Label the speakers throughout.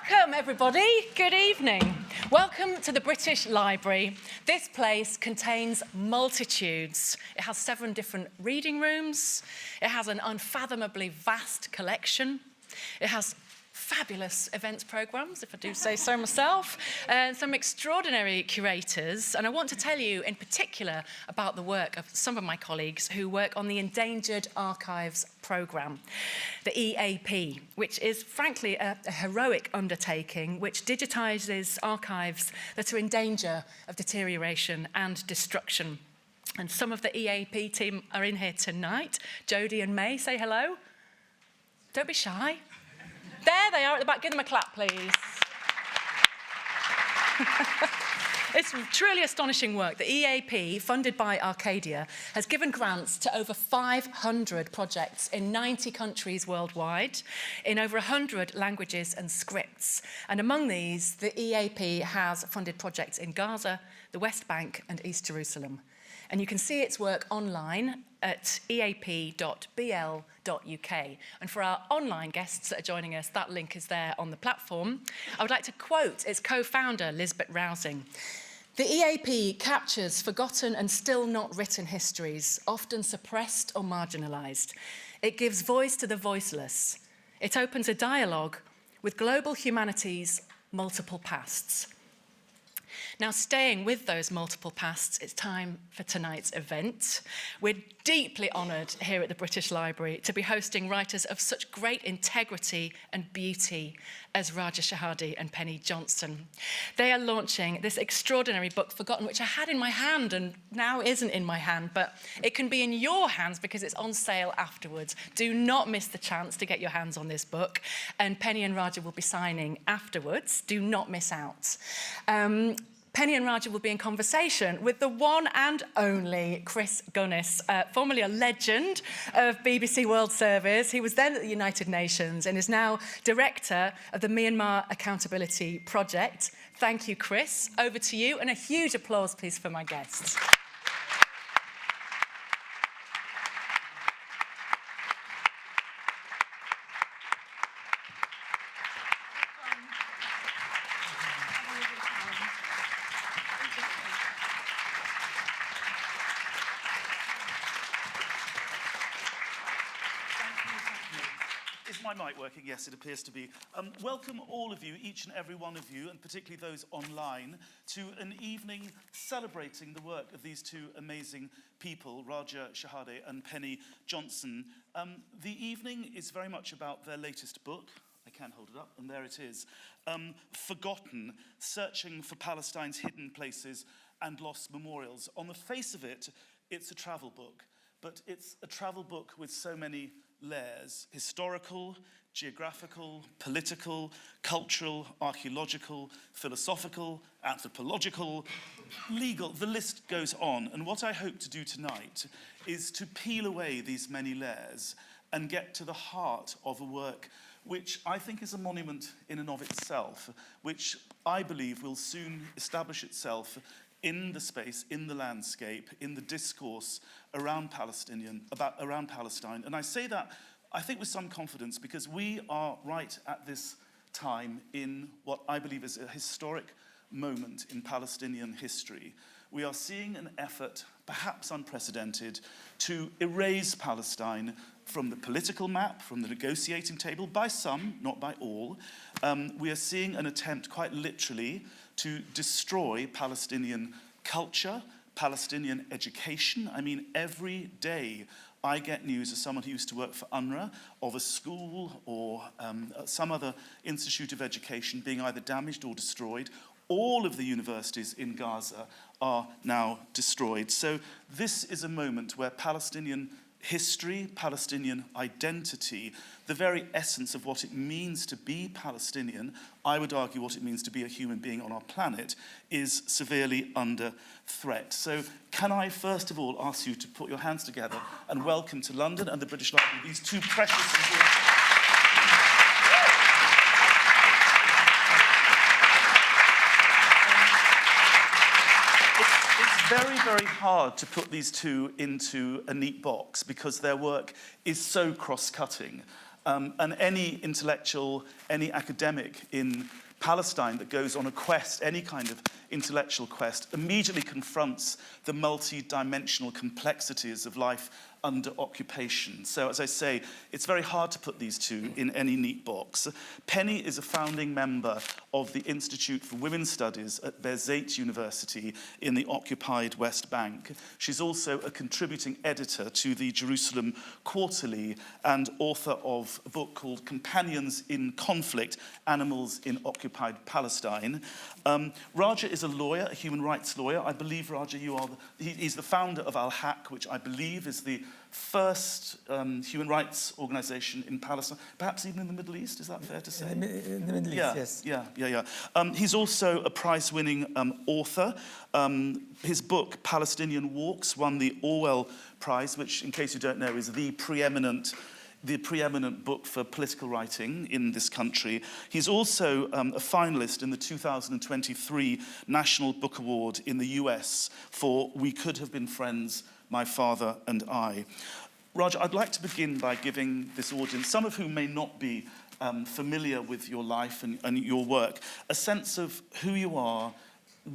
Speaker 1: Welcome, everybody. Good evening. Welcome to the British Library. This place contains multitudes. It has 7 different reading rooms. It has an unfathomably vast collection. It has fabulous events programmes, if I do say so myself, and some extraordinary curators. And I want to tell you in particular about the work of some of my colleagues who work on the Endangered Archives programme, the EAP, which is frankly a heroic undertaking which digitises archives that are in danger of deterioration and destruction. And some of the EAP team are in here tonight. Jodie and May, say hello. Don't be shy. There they are at the back. Give them a clap, please. It's truly astonishing work. The EAP, funded by Archaeology, has given grants to over 500 projects in 90 countries worldwide, in over 100 languages and scripts. And among these, the EAP has funded projects in Gaza, the West Bank, and East Jerusalem. And you can see its work online at eap.bl.uk. And for our online guests that are joining us, that link is there on the platform. I would like to quote its co-founder, Lisbeth Rousing. The EAP captures forgotten and still not written histories, often suppressed or marginalised. It gives voice to the voiceless. It opens a dialogue with global humanity's multiple pasts. Now, staying with those multiple pasts, it's time for tonight's event. We're deeply honoured here at the British Library to be hosting writers of such great integrity and beauty as Raja Shehadeh and Penny Johnson. They are launching this extraordinary book, Forgotten, which I had in my hand and now isn't in my hand, but it can be in your hands because it's on sale afterwards. Do not miss the chance to get your hands on this book. And Penny and Raja will be signing afterwards. Do not miss out. Penny and Raja will be in conversation with the one and only Chris Gunness, formerly a legend of BBC World Service. He was then at the United Nations and is now director of the Myanmar Accountability Project. Thank you, Chris. Over to you, and a huge applause, please, for my guests.
Speaker 2: My mic working? Yes, it appears to be. Welcome all of you, each and every one of you, and particularly those online, to an evening celebrating the work of these 2 amazing people, Raja Shehadeh and Penny Johnson. The evening is very much about their latest book. I can hold it up, and there it is. Forgotten, Searching for Palestine's Hidden Places and Lost Memorials. On the face of it, it's a travel book, but it's a travel book with so many layers: historical, geographical, political, cultural, archaeological, philosophical, anthropological, legal. The list goes on. And what I hope to do tonight is to peel away these many layers and get to the heart of a work which I think is a monument in and of itself, which I believe will soon establish itself in the space, in the landscape, in the discourse around Palestine. And I say that, I think, with some confidence, because we are right at this time in what I believe is a historic moment in Palestinian history. We are seeing an effort, perhaps unprecedented, to erase Palestine from the political map, from the negotiating table, by some, not by all. We are seeing an attempt, quite literally, to destroy Palestinian culture, Palestinian education. I mean, every day I get news as someone who used to work for UNRWA of a school or some other institute of education being either damaged or destroyed. All of the universities in Gaza are now destroyed. So this is a moment where Palestinian history, Palestinian identity, the very essence of what it means to be Palestinian, I would argue what it means to be a human being on our planet, is severely under threat. So can I first of all ask you to put your hands together and welcome to London and the British Library these 2 precious and very, very hard to put these 2 into a neat box because their work is so cross-cutting. And any intellectual, any academic in Palestine that goes on a quest, any kind of intellectual quest, immediately confronts the multi-dimensional complexities of life under occupation. So, as I say, it's very hard to put these two in any neat box. Penny is a founding member of the Institute for Women's Studies at Birzeit University in the occupied West Bank. She's also a contributing editor to the Jerusalem Quarterly and author of a book called Companions in Conflict, Animals in Occupied Palestine. Raja is a lawyer, a human rights lawyer. I believe, Raja, he's the founder of Al-Haq, which I believe is the first human rights organization in Palestine, perhaps even in the Middle East, is that fair to say?
Speaker 3: In the Middle East, yes.
Speaker 2: Yeah. He's also a prize-winning author. His book, Palestinian Walks, won the Orwell Prize, which, in case you don't know, is the preeminent book for political writing in this country. He's also a finalist in the 2023 National Book Award in the US for We Could Have Been Friends, My Father and I. Raja, I'd like to begin by giving this audience, some of whom may not be familiar with your life and your work, a sense of who you are,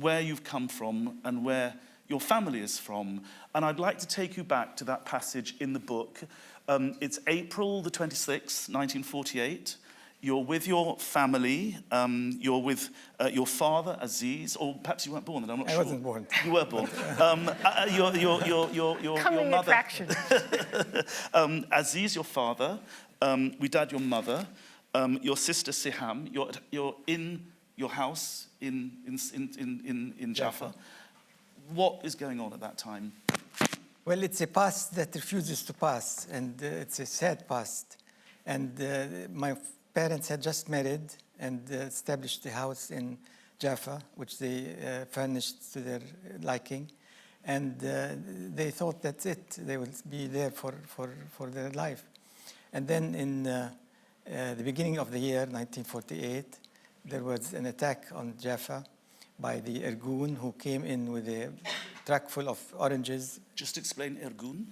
Speaker 2: where you've come from, and where your family is from. And I'd like to take you back to that passage in the book. It's April the 26th, 1948. You're with your family. You're with your father, Aziz, or perhaps you weren't born then, I'm not sure.
Speaker 3: I wasn't born.
Speaker 2: You were born. Your mother.
Speaker 4: Attraction.
Speaker 2: Aziz, your father. Widad, your mother. Your sister, Siham. You're in your house in Jaffa. What is going on at that time?
Speaker 3: Well, it's a past that refuses to pass, and it's a sad past. And my parents had just married and established a house in Jaffa, which they furnished to their liking. And they thought that's it. They will be there for their life. And then in the beginning of the year, 1948, there was an attack on Jaffa by the Irgun, who came in with a truck full of oranges.
Speaker 2: Just explain Irgun.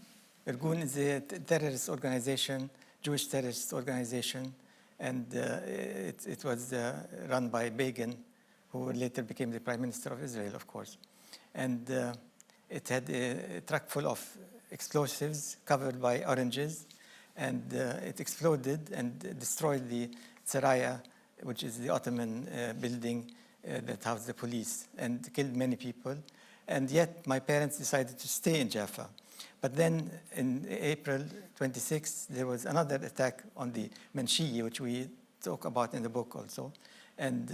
Speaker 3: Irgun is a terrorist organization, Jewish terrorist organization, and it was run by Begin, who later became the Prime Minister of Israel, of course. And it had a truck full of explosives covered by oranges, and it exploded and destroyed the Saraya, which is the Ottoman building that housed the police, and killed many people. And yet my parents decided to stay in Jaffa. But then in April 26th, there was another attack on the Manshiyya, which we talk about in the book also. And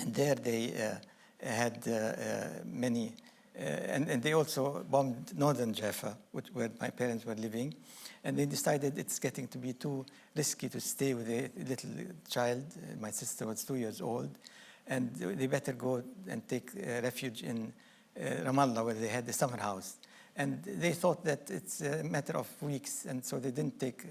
Speaker 3: there they had many, and they also bombed northern Jaffa, where my parents were living. And they decided it's getting to be too risky to stay with a little child. My sister was 2 years old. And they better go and take refuge in Ramallah, where they had the summer house. And they thought that it's a matter of weeks, and so they didn't take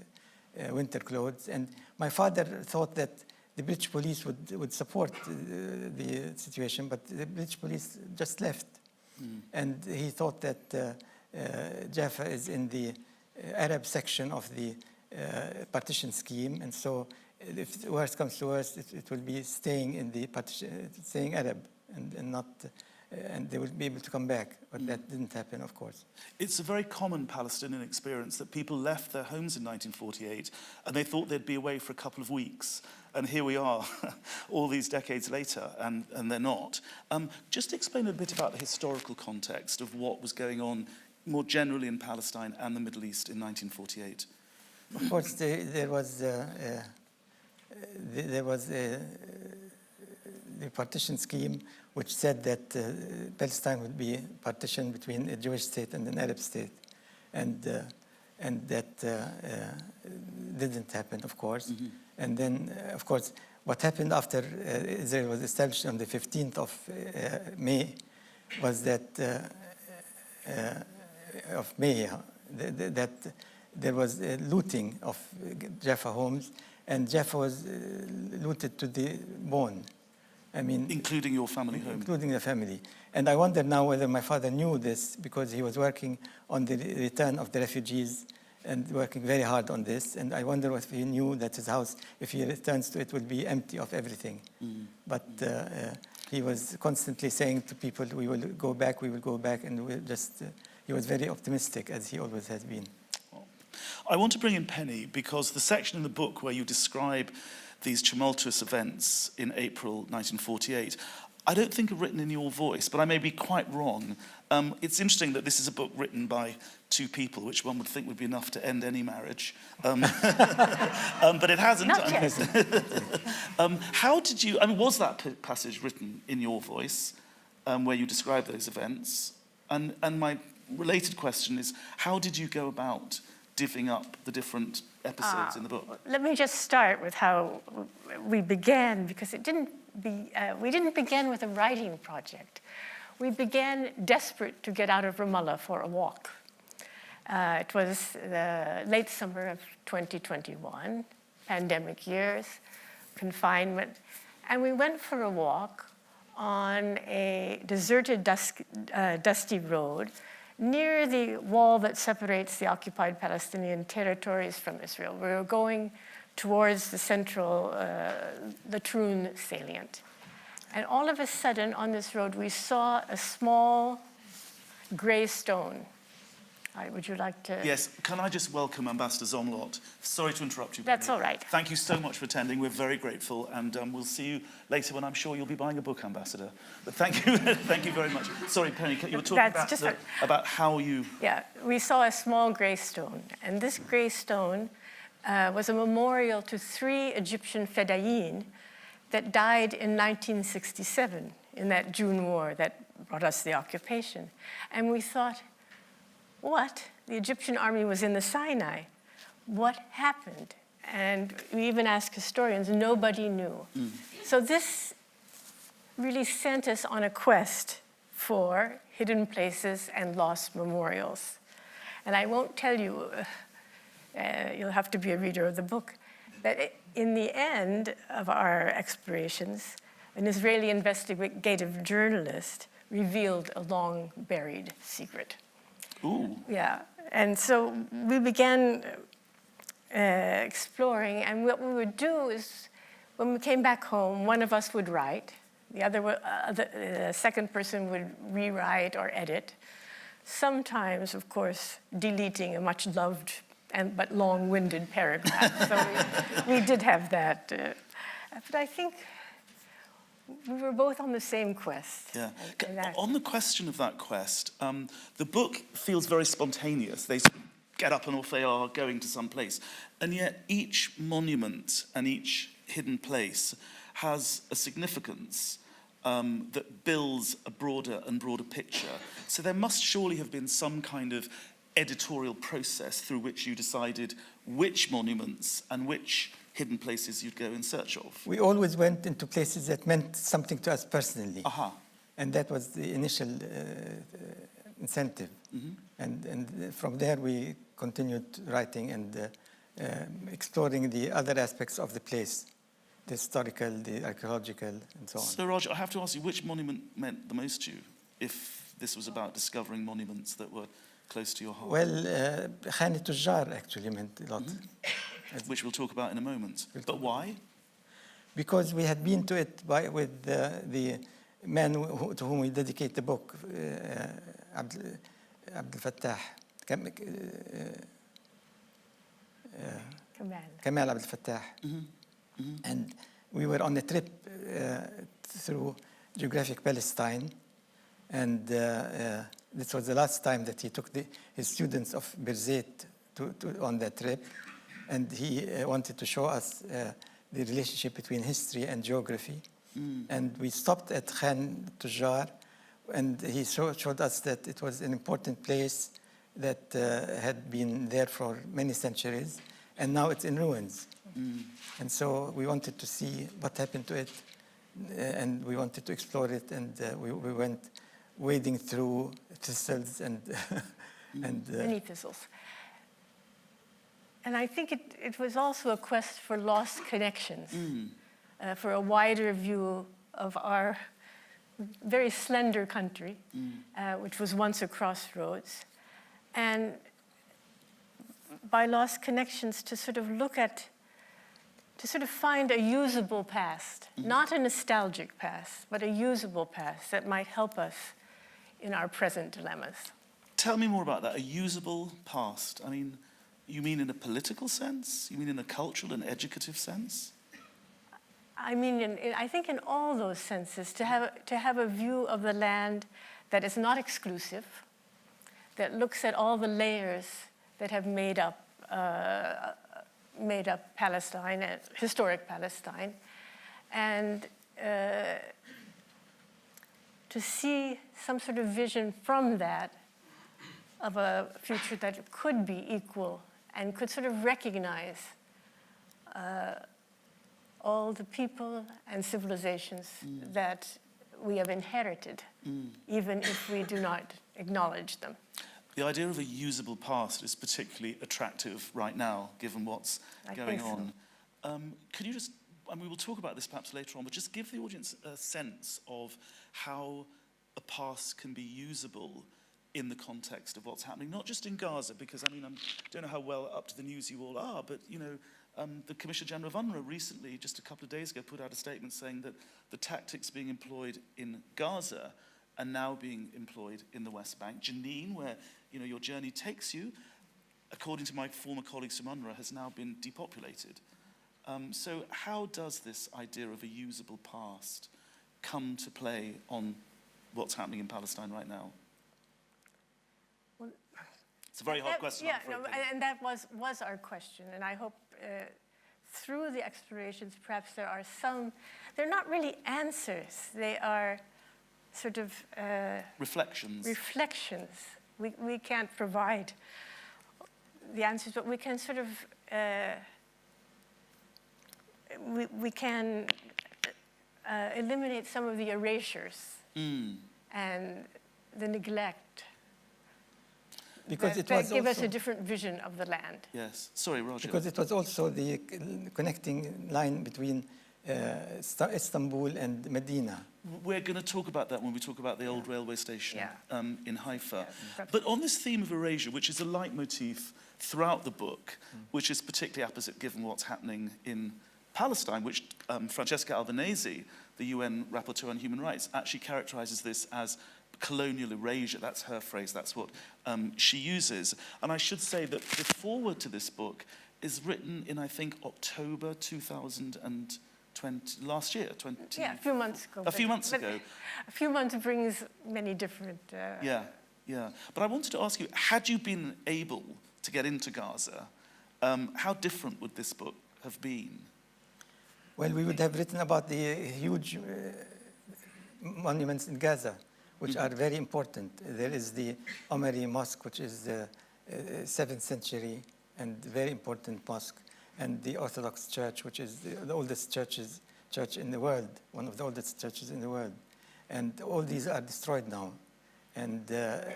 Speaker 3: winter clothes. And my father thought that the British police would support the situation, but the British police just left. And he thought that Jaffa is in the Arab section of the partition scheme, and so if worst comes to worst, it will be staying in the partition, staying Arab, and not, and they will be able to come back. But that didn't happen, of course.
Speaker 2: It's a very common Palestinian experience that people left their homes in 1948 and they thought they'd be away for a couple of weeks. And here we are, all these decades later, and they're not. Just explain a bit about the historical context of what was going on more generally in Palestine and the Middle East in 1948.
Speaker 3: Of course, there was the partition scheme, which said that Palestine would be partitioned between a Jewish state and an Arab state, and that didn't happen, of course. Mm-hmm. And then, of course, what happened after Israel was established on the 15th of May was that that there was looting of Jaffa homes, and Jaffa was looted to the bone. I mean,
Speaker 2: including your family home.
Speaker 3: Including the family. And I wonder now whether my father knew this, because he was working on the return of the refugees and working very hard on this. And I wonder if he knew that his house, if he returns to it, will be empty of everything. But he was constantly saying to people, we will go back, and we'll just, he was very optimistic, as he always has been.
Speaker 2: I want to bring in Penny, because the section in the book where you describe these tumultuous events in April 1948, I don't think are written in your voice, but I may be quite wrong. It's interesting that this is a book written by two people, which one would think would be enough to end any marriage. But it hasn't.
Speaker 1: Not yet.
Speaker 2: How did you, I mean, was that passage written in your voice, where you describe those events? And my related question is, how did you go about divvying up the different episodes in the book?
Speaker 4: Let me just start with how we began, because we didn't begin with a writing project. We began desperate to get out of Ramallah for a walk. It was the late summer of 2021, pandemic years, confinement, and we went for a walk on a deserted, dusty road near the wall that separates the occupied Palestinian territories from Israel. We were going towards the central, the Troon salient. And all of a sudden, on this road, we saw a small gray stone. Would you like to?
Speaker 2: Yes, can I just welcome Ambassador Zomlot? Sorry to interrupt you.
Speaker 4: That's
Speaker 2: Penny.
Speaker 4: all right.
Speaker 2: Thank you so much for attending. We're very grateful, and we'll see you later when I'm sure you'll be buying a book, Ambassador. But thank you, thank you very much. Sorry, Penny, you were talking about how you...
Speaker 4: Yeah, we saw a small gray stone, and this gray stone was a memorial to 3 Egyptian fedayeen that died in 1967 in that June war that brought us the occupation. And we thought, what? The Egyptian army was in the Sinai. What happened? And we even asked historians, nobody knew. So this really sent us on a quest for hidden places and lost memorials. And I won't tell you, you'll have to be a reader of the book, that in the end of our explorations, an Israeli investigative journalist revealed a long-buried secret.
Speaker 2: Ooh.
Speaker 4: Yeah, and so we began exploring, and what we would do is, when we came back home, one of us would write, the second person would rewrite or edit, sometimes, of course, deleting a much loved but long-winded paragraph. So we did have that. But I think we were both on the same quest.
Speaker 2: Yeah. On the question of that quest, the book feels very spontaneous. They get up and off they are going to some place. And yet each monument and each hidden place has a significance that builds a broader and broader picture. So there must surely have been some kind of editorial process through which you decided which monuments and which hidden places you'd go in search of.
Speaker 3: We always went into places that meant something to us personally. And that was the initial incentive. And from there we continued writing and exploring the other aspects of the place, the historical, the archaeological, and so on.
Speaker 2: So Roger, I have to ask you, which monument meant the most to you, if this was about discovering monuments that were close to your heart?
Speaker 3: Well, Khan Tujjar actually meant a lot.
Speaker 2: Which we'll talk about in a moment. But why?
Speaker 3: Because we had been to it with the man to whom we dedicate the book, Abdel Fattah, Kamal Abdel Fattah. And we were on a trip through geographic Palestine, and this was the last time that he took his students of Birzeit on that trip, and he wanted to show us the relationship between history and geography. And we stopped at Khan Tujjar, and he showed us that it was an important place that had been there for many centuries, and now it's in ruins. And so we wanted to see what happened to it, and we wanted to explore it, and we went wading through thistles and
Speaker 4: many thistles. And I think it was also a quest for lost connections, for a wider view of our very slender country, which was once a crossroads. And by Lost Connections to sort of look at, to sort of find a usable past, not a nostalgic past, but a usable past that might help us in our present dilemmas.
Speaker 2: Tell me more about that, a usable past. I mean, you mean in a political sense? You mean in a cultural and educative sense?
Speaker 4: I mean, I think in all those senses, to have a view of the land that is not exclusive, that looks at all the layers that have made up Palestine, historic Palestine, and to see some sort of vision from that of a future that could be equal and could sort of recognize all the people and civilizations that we have inherited, even if we do not acknowledge them.
Speaker 2: The idea of a usable past is particularly attractive right now, given what's going on. Could you just, and we will talk about this perhaps later on, but just give the audience a sense of how a past can be usable in the context of what's happening, not just in Gaza, because I mean, I don't know how well up to the news you all are, but you know, the Commissioner General of UNRWA recently, just a couple of days ago, put out a statement saying that the tactics being employed in Gaza are now being employed in the West Bank. Jenin, where you know your journey takes you, according to my former colleagues from UNRWA, has now been depopulated. So how does this idea of a usable past come to play on what's happening in Palestine right now? It's a very hard question.
Speaker 4: Yeah, no, and that was our question, and I hope through the explorations, perhaps there are some, they're not really answers, they are sort of
Speaker 2: reflections.
Speaker 4: We can't provide the answers, but we can sort of, we can eliminate some of the erasures and the neglect.
Speaker 3: Because
Speaker 4: that give us a different vision of the land.
Speaker 2: Yes. Sorry, Roger.
Speaker 3: Because it was also the connecting line between Istanbul and Medina.
Speaker 2: We're going to talk about that when we talk about the old railway station in Haifa.
Speaker 4: Yeah,
Speaker 2: but on this theme of erasure, which is a leitmotif throughout the book, which is particularly apposite given what's happening in Palestine, which Francesca Albanese, the UN Rapporteur on Human Rights, actually characterizes this as colonial erasure. That's her phrase, that's what she uses. And I should say that the foreword to this book is written in, I think, October 2020, last year,
Speaker 4: Yeah, a few months ago.
Speaker 2: A few months ago.
Speaker 4: A few months brings many different...
Speaker 2: Yeah. But I wanted to ask you, had you been able to get into Gaza, how different would this book have been?
Speaker 3: Well, we would have written about the huge monuments in Gaza, which are very important. There is the Omari Mosque, which is the 7th century and very important mosque, and the Orthodox Church, which is the oldest church in the world, one of the oldest churches in the world. And all these are destroyed now. And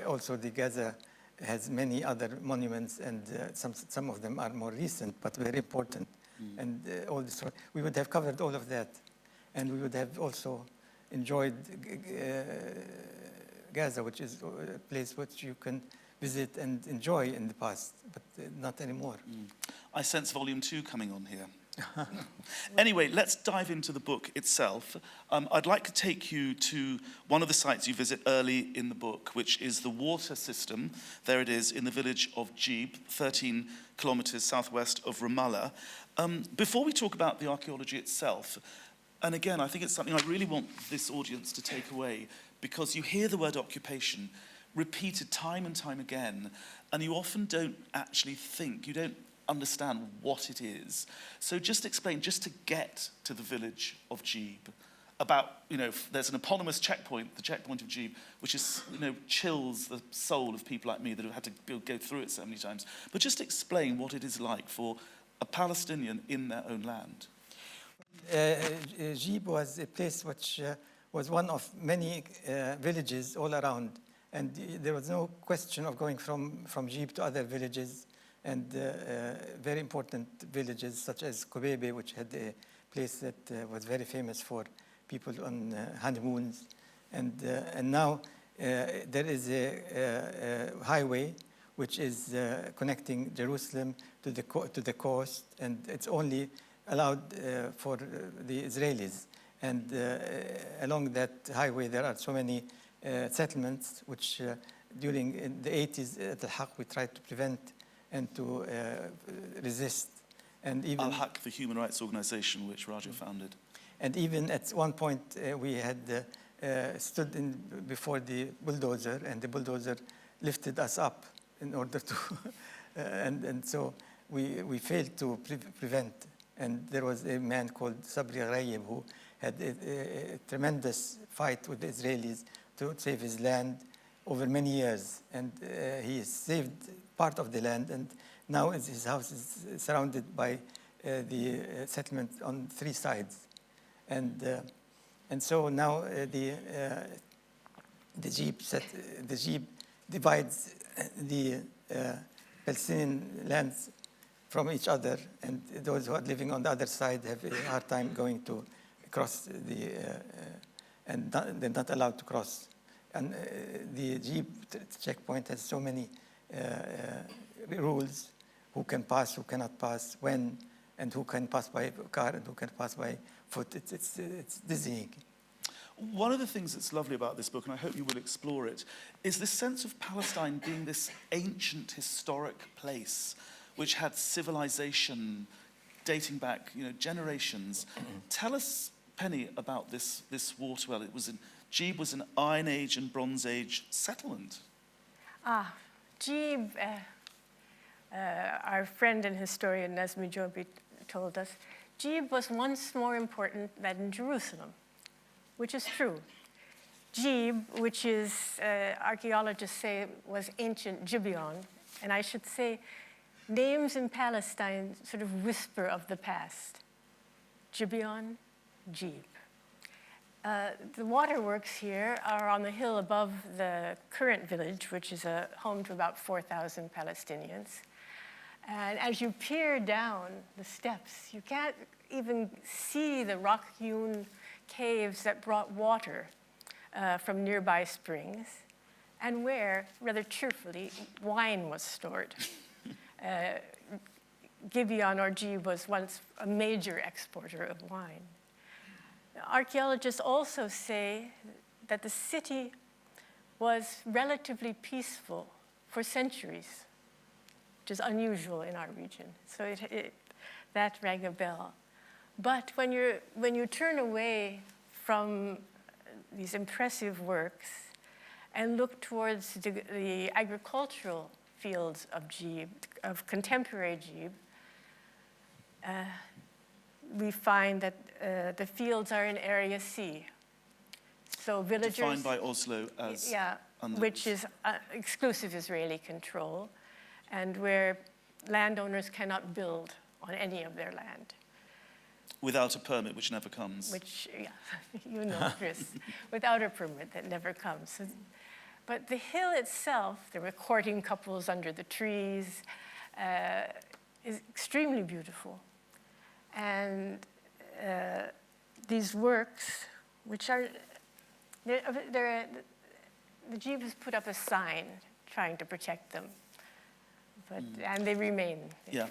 Speaker 3: also the Gaza has many other monuments, and some of them are more recent, but very important. And all destroyed. We would have covered all of that. And we would have also enjoyed Gaza, which is a place which you can visit and enjoy in the past, but not anymore.
Speaker 2: I sense volume 2 coming on here. Anyway, let's dive into the book itself. I'd like to take you to one of the sites you visit early in the book, which is the water system. There it is in the village of Jeeb, 13 kilometers southwest of Ramallah. Before we talk about the archaeology itself, and again, I think it's something I really want this audience to take away, because you hear the word occupation repeated time and time again, and you often don't actually think, you don't understand what it is. So just explain, just to get to the village of Jeeb, about, you know, there's an eponymous checkpoint, the checkpoint of Jeeb, which is, you know, chills the soul of people like me that have had to go through it so many times. But just explain what it is like for a Palestinian in their own land.
Speaker 3: Jeeb was a place which was one of many villages all around, and there was no question of going from Jeeb to other villages, and very important villages such as Kubebe, which had a place that was very famous for people on honeymoons, and now there is a highway which is connecting Jerusalem to the coast, and it's only allowed for the Israelis. And along that highway, there are so many settlements, which during the 80s at Al-Haq, we tried to prevent and to resist. And even
Speaker 2: Al-Haq, the human rights organization which Raja founded.
Speaker 3: And even at one point, we had stood before the bulldozer, and the bulldozer lifted us up in order to, and so we failed to prevent. And there was a man called Sabri Ghraib who had a tremendous fight with the Israelis to save his land over many years. And he saved part of the land, and now his house is surrounded by the settlement on 3 sides. And so now the Jeep divides the Palestinian lands from each other, and those who are living on the other side have a hard time going to cross and they're not allowed to cross. And the Jeep checkpoint has so many rules: who can pass, who cannot pass, when, and who can pass by car and who can pass by foot. It's dizzying.
Speaker 2: One of the things that's lovely about this book, and I hope you will explore it, is this sense of Palestine being this ancient, historic place which had civilization dating back, generations. Tell us, Penny, about this water well. Jeeb was an Iron Age and Bronze Age settlement.
Speaker 4: Jeeb, our friend and historian Nazmi Jobi told us, Jeeb was once more important than Jerusalem, which is true. Jeeb, which is, archaeologists say, was ancient Gibeon, and I should say, names in Palestine sort of whisper of the past. Gibeon, Jeeb. The waterworks here are on the hill above the current village, which is a home to about 4,000 Palestinians. And as you peer down the steps, you can't even see the rock-hewn caves that brought water from nearby springs, and where, rather cheerfully, wine was stored. Gibeon or Jeeb was once a major exporter of wine. Archaeologists also say that the city was relatively peaceful for centuries, which is unusual in our region. So that rang a bell. But when you turn away from these impressive works and look towards the agricultural fields of Jeeb, of contemporary Jeeb, we find that the fields are in Area C. So villagers...
Speaker 2: Defined by Oslo as...
Speaker 4: Yeah, which is exclusive Israeli control, and where landowners cannot build on any of their land.
Speaker 2: Without a permit, which never comes.
Speaker 4: Which, yeah, you know, Chris, without a permit that never comes. But the hill itself, there were courting couples under the trees, is extremely beautiful. And these works, which are, the Jeep has put up a sign trying to protect them, but, and they remain there.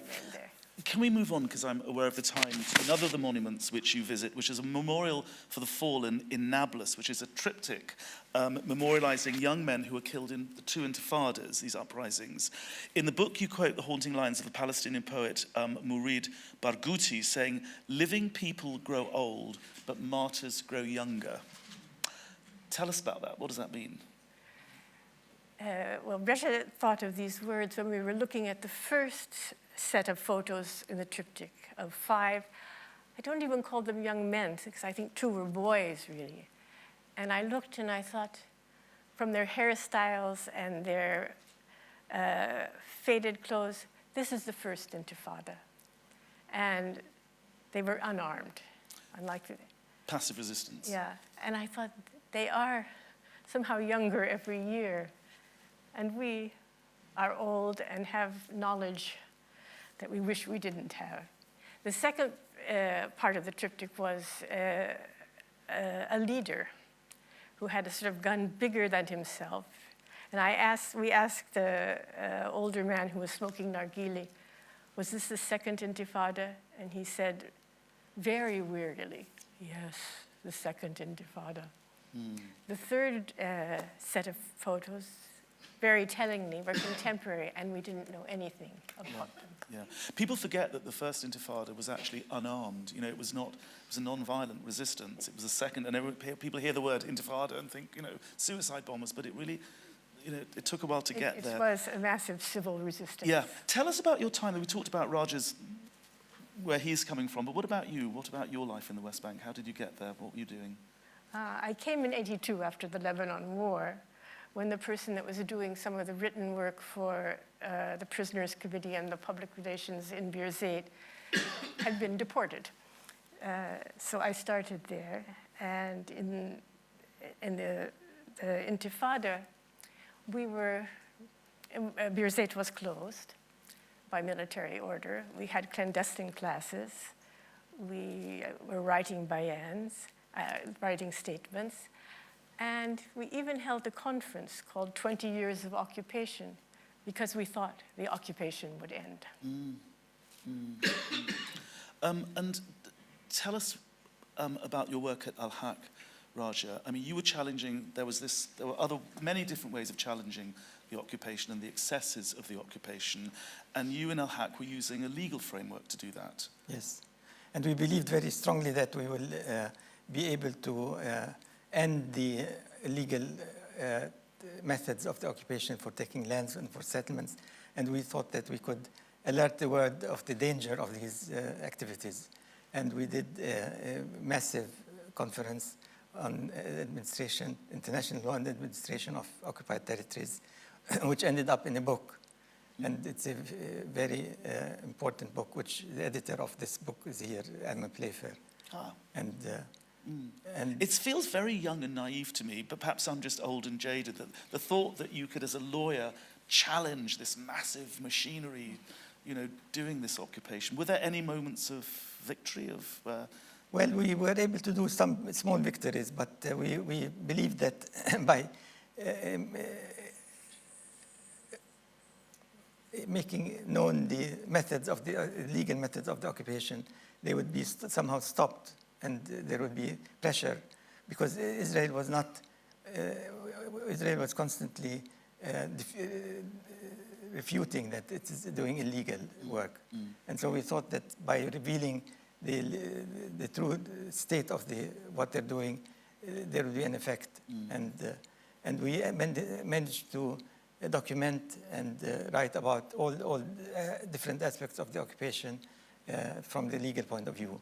Speaker 2: Can we move on, because I'm aware of the time, to another of the monuments which you visit, which is a memorial for the fallen in Nablus, which is a triptych memorializing young men who were killed in the 2 intifadas, these uprisings. In the book, you quote the haunting lines of the Palestinian poet Mourid Barghouti, saying, "Living people grow old, but martyrs grow younger." Tell us about that. What does that mean?
Speaker 4: Well, Brescia thought of these words when we were looking at the first set of photos in the triptych of 5. I don't even call them young men, because I think 2 were boys, really. And I looked and I thought, from their hairstyles and their faded clothes, this is the first intifada. And they were unarmed, unlike the...
Speaker 2: Passive resistance.
Speaker 4: Yeah, and I thought, they are somehow younger every year. And we are old and have knowledge that we wish we didn't have. The second part of the triptych was a leader who had a sort of gun bigger than himself, And we asked the older man who was smoking nargile, was this the second Intifada? And he said, very wearily, yes, the second Intifada. The third set of photos, very tellingly, were contemporary, and we didn't know anything about them.
Speaker 2: Yeah. People forget that the first Intifada was actually unarmed. You know, it was a non-violent resistance. It was a second, and people hear the word Intifada and think, you know, suicide bombers, but it really, you know, it took a while to get there.
Speaker 4: It was a massive civil resistance.
Speaker 2: Yeah. Tell us about your time. We talked about Raja's, where he's coming from, but what about you? What about your life in the West Bank? How did you get there? What were you doing?
Speaker 4: I came in '82 after the Lebanon War, when the person that was doing some of the written work for the Prisoners Committee and the public relations in Birzeit had been deported. So I started there, and in the Intifada, Birzeit was closed by military order. We had clandestine classes. We were writing bayans, writing statements. And we even held a conference called 20 Years of Occupation, because we thought the occupation would end.
Speaker 2: And tell us about your work at Al-Haq, Raja. I mean, you were challenging, there were many different ways of challenging the occupation and the excesses of the occupation, and you in Al-Haq were using a legal framework to do that.
Speaker 3: Yes, and we believed very strongly that we will be able to end the illegal methods of the occupation for taking lands and for settlements, and we thought that we could alert the world of the danger of these activities. And we did a massive conference on administration, international law and administration of occupied territories, which ended up in a book. And it's a very important book, which the editor of this book is here, Emma Playfair. And it
Speaker 2: feels very young and naive to me, but perhaps I'm just old and jaded, that the thought that you could, as a lawyer, challenge this massive machinery, you know, doing this occupation. Were there any moments of victory?
Speaker 3: Well, we were able to do some small victories, but we believed that by making known the methods of the legal methods of the occupation, they would be somehow stopped, and there would be pressure, because Israel was constantly refuting that it is doing illegal work. And so we thought that by revealing the true state of what they're doing, there will be an effect. And we managed to document and write about all different aspects of the occupation from the legal point of view.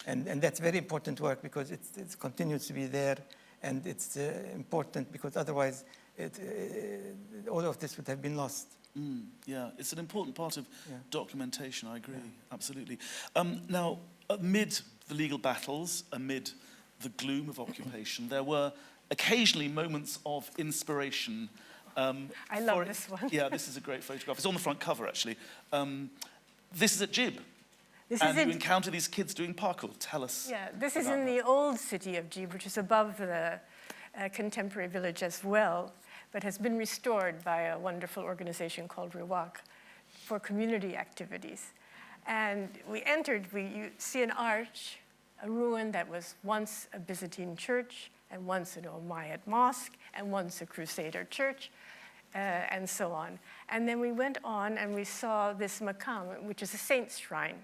Speaker 3: And that's very important work, because it continues to be there, and it's important because otherwise all of this would have been lost.
Speaker 2: Yeah, it's an important part of documentation, I agree, absolutely. Now, amid the legal battles, amid the gloom of occupation, there were occasionally moments of inspiration.
Speaker 4: I love this one.
Speaker 2: Yeah, this is a great photograph. It's on the front cover, actually. This is at Jib. You encounter these kids doing parkour. Tell us.
Speaker 4: Yeah, this is in the old city of Jib, which is above the contemporary village as well, but has been restored by a wonderful organization called Riwak for community activities. And we entered, you see an arch, a ruin that was once a Byzantine church, and once an Umayyad mosque, and once a Crusader church, and so on. And then we went on and we saw this maqam, which is a saint's shrine.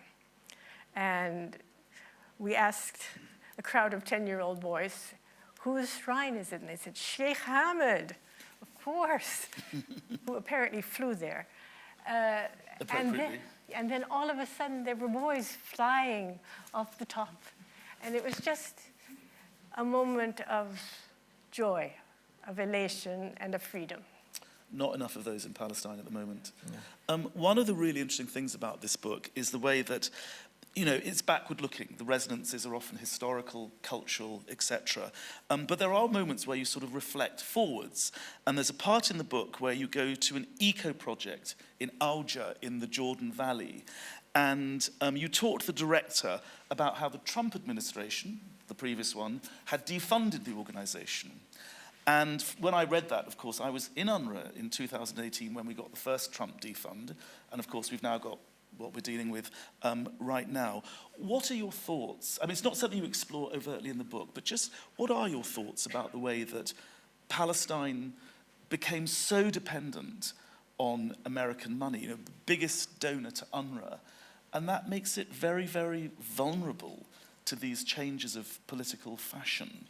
Speaker 4: And we asked a crowd of 10-year-old boys, whose shrine is it? And they said, Sheikh Hamid, of course, who apparently flew there. And then all of a sudden, there were boys flying off the top. And it was just a moment of joy, of elation, and of freedom.
Speaker 2: Not enough of those in Palestine at the moment. Yeah. One of the really interesting things about this book is the way that, you know, it's backward-looking. The resonances are often historical, cultural, etc. But there are moments where you sort of reflect forwards. And there's a part in the book where you go to an eco-project in Auja in the Jordan Valley. And you talked to the director about how the Trump administration, the previous one, had defunded the organization. And when I read that, of course, I was in UNRWA in 2018 when we got the first Trump defund. And of course, we've now got what we're dealing with right now. What are your thoughts? I mean, it's not something you explore overtly in the book, but just what are your thoughts about the way that Palestine became so dependent on American money, you know, the biggest donor to UNRWA, and that makes it very, very vulnerable to these changes of political fashion.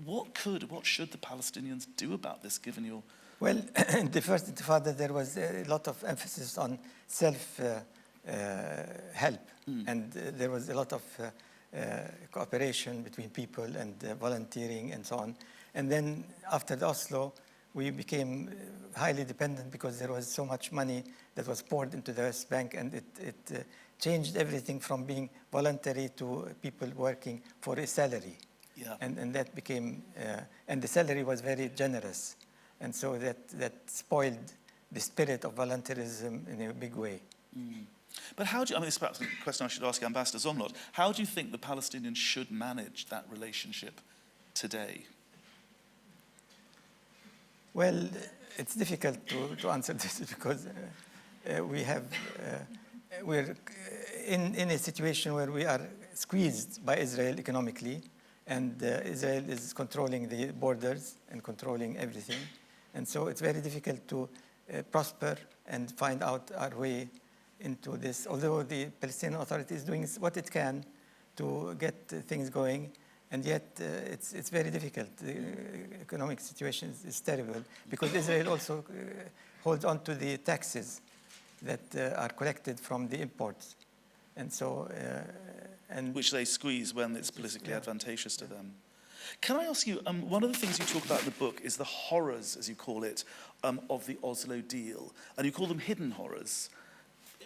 Speaker 2: What should the Palestinians do about this, given your...
Speaker 3: Well, in the first Intifada, there was a lot of emphasis on self-help, and there was a lot of cooperation between people and volunteering and so on. And then after the Oslo, we became highly dependent because there was so much money that was poured into the West Bank, and it changed everything from being voluntary to people working for a salary.
Speaker 2: Yeah.
Speaker 3: And that became, and the salary was very generous. And so that spoiled the spirit of volunteerism in a big way.
Speaker 2: Mm. But how do you, I mean, this is perhaps a question I should ask Ambassador Zomlot, how do you think the Palestinians should manage that relationship today?
Speaker 3: Well, it's difficult to answer this because we're in a situation where we are squeezed by Israel economically, and Israel is controlling the borders and controlling everything. And so it's very difficult to prosper and find out our way into this, although the Palestinian Authority is doing what it can to get things going, and yet it's very difficult. The economic situation is terrible because Israel also holds on to the taxes that are collected from the imports. And so...
Speaker 2: which they squeeze when it's politically advantageous to them. Can I ask you, one of the things you talk about in the book is the horrors, as you call it, of the Oslo deal. And you call them hidden horrors.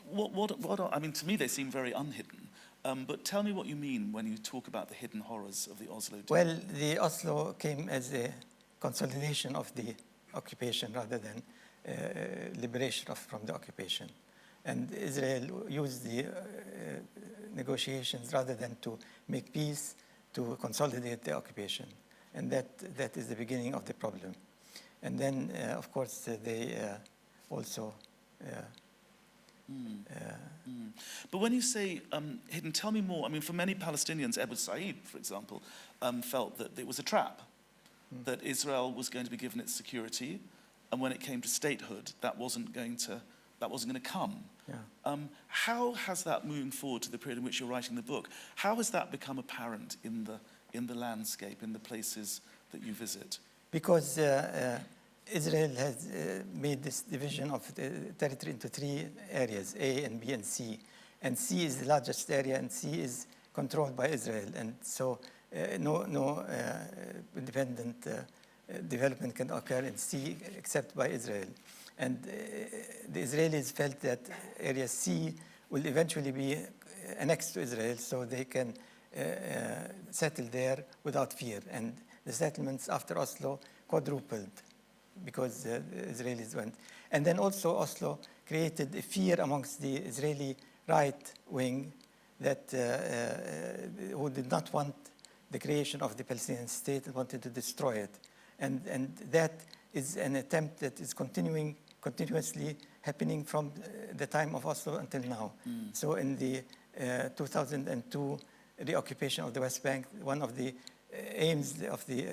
Speaker 2: What are, I mean, to me they seem very unhidden. But tell me what you mean when you talk about the hidden horrors of the Oslo deal.
Speaker 3: Well, the Oslo came as a consolidation of the occupation rather than liberation from the occupation. And Israel used the negotiations rather than to make peace, to consolidate the occupation. And that is the beginning of the problem. And then, of course, they also...
Speaker 2: But when you say hidden, tell me more. I mean, for many Palestinians, Abu Said, for example, felt that it was a trap, that Israel was going to be given its security, and when it came to statehood, that wasn't going to come.
Speaker 3: Yeah.
Speaker 2: How has that, moving forward to the period in which you're writing the book, how has that become apparent in the landscape, in the places that you visit?
Speaker 3: Because Israel has made this division of the territory into three areas, A and B and C. And C is the largest area, and C is controlled by Israel. And so no independent development can occur in C except by Israel. And the Israelis felt that Area C will eventually be annexed to Israel, so they can settle there without fear. And the settlements after Oslo quadrupled because the Israelis went. And then also Oslo created a fear amongst the Israeli right wing that who did not want the creation of the Palestinian state and wanted to destroy it. And that is an attempt that is continuously happening from the time of Oslo until now. So in the 2002 reoccupation of the West Bank, one of the aims of the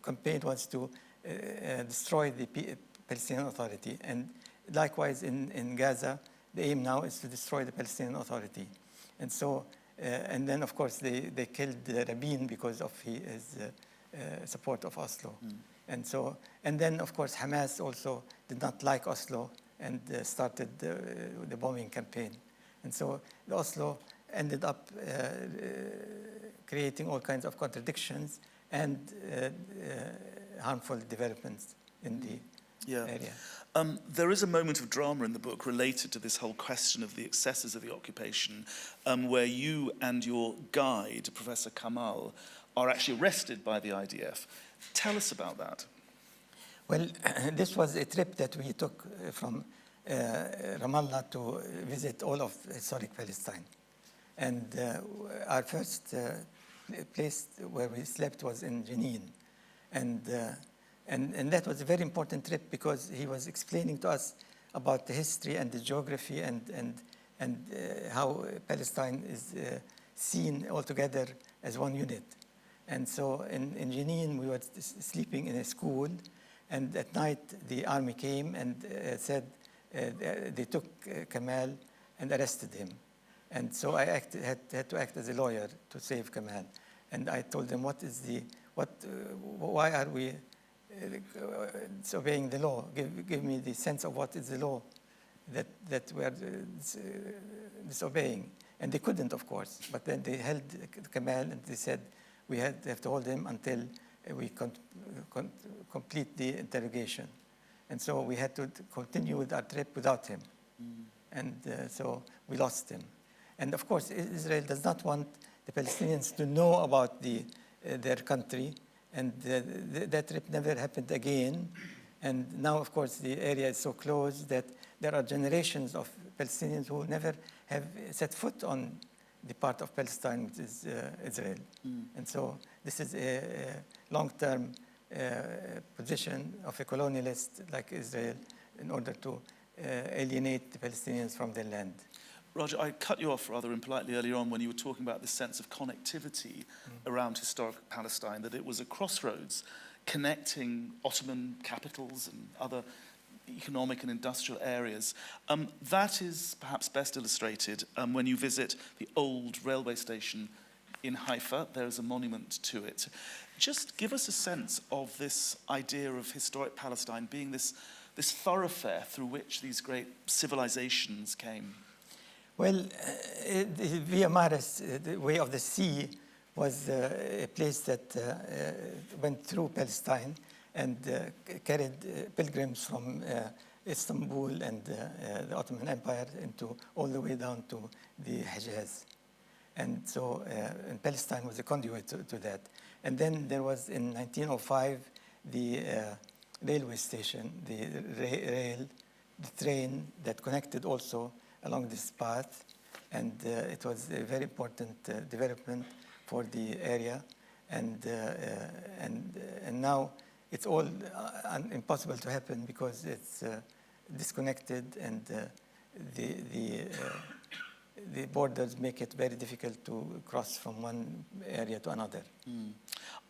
Speaker 3: campaign was to destroy the Palestinian Authority. And likewise in Gaza, the aim now is to destroy the Palestinian Authority. And so, and then of course they killed Rabin because of his support of Oslo. And so, and then of course Hamas also did not like Oslo and started the bombing campaign. And so the Oslo ended up creating all kinds of contradictions and harmful developments in the area.
Speaker 2: There is a moment of drama in the book related to this whole question of the excesses of the occupation, where you and your guide, Professor Kamal, are actually arrested by the IDF. Tell us about that.
Speaker 3: Well, this was a trip that we took from Ramallah to visit all of historic Palestine. And our first place where we slept was in Jenin. And, and that was a very important trip because he was explaining to us about the history and the geography and how Palestine is seen altogether as one unit. And so in Jenin, we were sleeping in a school, and at night the army came and said they took Kamal and arrested him. And so I had to act as a lawyer to save Kamal. And I told them, why are we disobeying the law? Give me the sense of what is the law that we are disobeying. And they couldn't, of course. But then they held Kamal and they said, we have to hold him until we complete the interrogation. And so we had to continue with our trip without him. And so we lost him. And of course, Israel does not want the Palestinians to know about their country. And that trip never happened again. And now, of course, the area is so close that there are generations of Palestinians who never have set foot on the part of Palestine, which is Israel. And so this is a long-term position of a colonialist like Israel in order to alienate the Palestinians from their land.
Speaker 2: Roger, I cut you off rather impolitely earlier on when you were talking about the sense of connectivity around historic Palestine, that it was a crossroads connecting Ottoman capitals and other economic and industrial areas. That is perhaps best illustrated when you visit the old railway station in Haifa. There is a monument to it. Just give us a sense of this idea of historic Palestine being this thoroughfare through which these great civilizations came.
Speaker 3: Well, the Via Maris, the way of the sea, was a place that went through Palestine and carried pilgrims from Istanbul and the Ottoman Empire all the way down to the Hejaz. And so and Palestine was a conduit to that. And then there was, in 1905, the railway station, the train that connected also along this path, and it was a very important development for the area, and now it's all impossible to happen because it's disconnected, and the borders make it very difficult to cross from one area to another.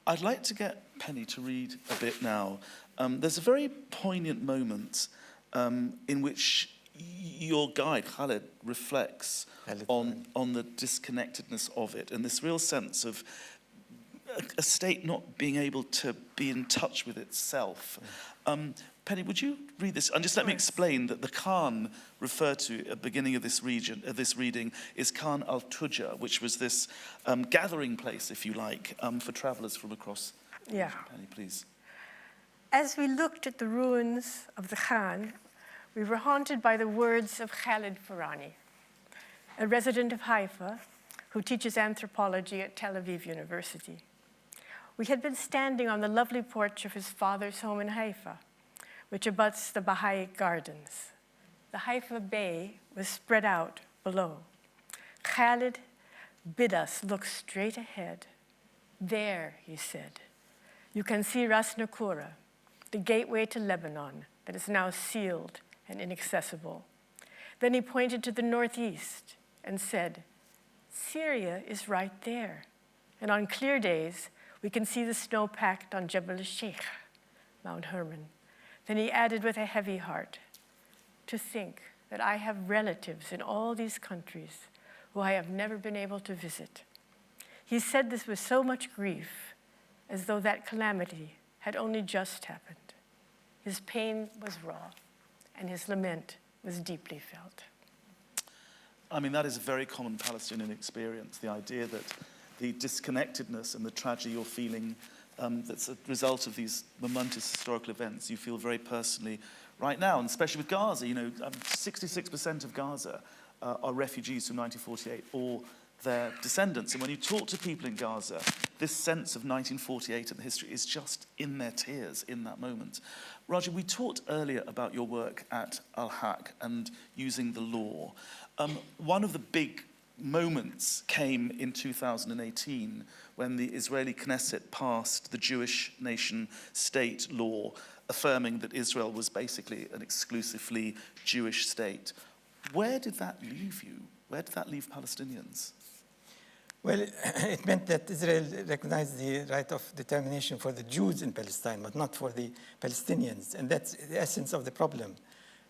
Speaker 2: I'd like to get Penny to read a bit now. There's a very poignant moment in which your guide, Khaled, reflects on the disconnectedness of it and this real sense of a state not being able to be in touch with itself. Penny, would you read this? And just let me explain that the Khan referred to at the beginning of this reading is Khan al-Tujja, which was this gathering place, if you like, for travelers from across the region. Penny, please.
Speaker 4: As we looked at the ruins of the Khan, we were haunted by the words of Khaled Farani, a resident of Haifa who teaches anthropology at Tel Aviv University. We had been standing on the lovely porch of his father's home in Haifa, which abuts the Baha'i Gardens. The Haifa Bay was spread out below. Khaled bid us look straight ahead. There, he said, you can see Ras Nakura, the gateway to Lebanon that is now sealed and inaccessible. Then he pointed to the northeast and said, Syria is right there. And on clear days, we can see the snow packed on Jebel al-Sheikh, Mount Hermon. Then he added with a heavy heart, to think that I have relatives in all these countries who I have never been able to visit. He said this with so much grief, as though that calamity had only just happened. His pain was raw, and his lament was deeply felt.
Speaker 2: I mean, that is a very common Palestinian experience, the idea that the disconnectedness and the tragedy you're feeling that's a result of these momentous historical events you feel very personally right now, and especially with Gaza. 66% of Gaza are refugees from 1948 or their descendants. And when you talk to people in Gaza, this sense of 1948 and the history is just in their tears in that moment. Roger, we talked earlier about your work at Al-Haq and using the law. One of the big moments came in 2018 when the Israeli Knesset passed the Jewish nation state law affirming that Israel was basically an exclusively Jewish state. Where did that leave you? Where did that leave Palestinians?
Speaker 3: Well, it meant that Israel recognized the right of determination for the Jews in Palestine, but not for the Palestinians. And that's the essence of the problem.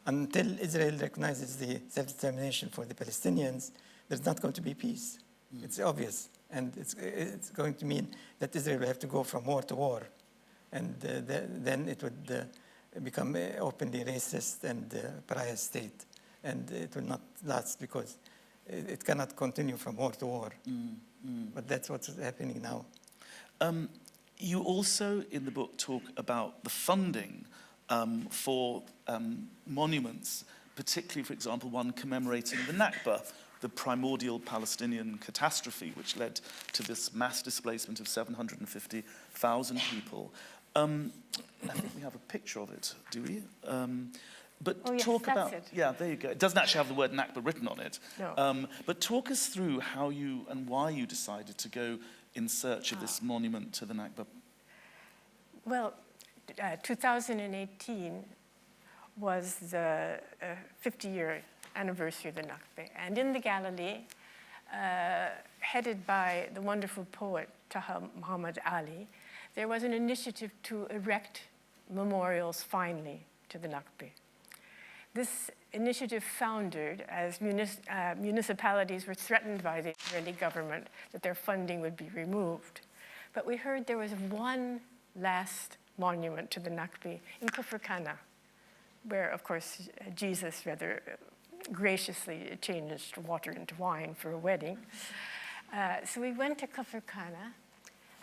Speaker 3: Until Israel recognizes the self-determination for the Palestinians, there's not going to be peace. It's obvious. And it's going to mean that Israel will have to go from war to war. And then it would become openly racist and pariah state. And it will not last because it cannot continue from war to war. But that's what's happening now.
Speaker 2: You also, in the book, talk about the funding for monuments, particularly, for example, one commemorating the Nakba, the primordial Palestinian catastrophe, which led to this mass displacement of 750,000 people. I think we have a picture of it, do we? But
Speaker 4: oh, yes,
Speaker 2: talk
Speaker 4: that's
Speaker 2: about,
Speaker 4: it.
Speaker 2: yeah, there you go. It doesn't actually have the word Nakba written on it.
Speaker 4: No.
Speaker 2: But talk us through how you and why you decided to go in search of this monument to the Nakba.
Speaker 4: Well, 2018 was the 50-year anniversary of the Nakba. And in the Galilee, headed by the wonderful poet Taha Muhammad Ali, there was an initiative to erect memorials finally to the Nakba. This initiative foundered as municipalities were threatened by the Israeli government that their funding would be removed. But we heard there was one last monument to the Nakba in Kfar Kana, where, of course, Jesus rather graciously changed water into wine for a wedding. So we went to Kfar Kana,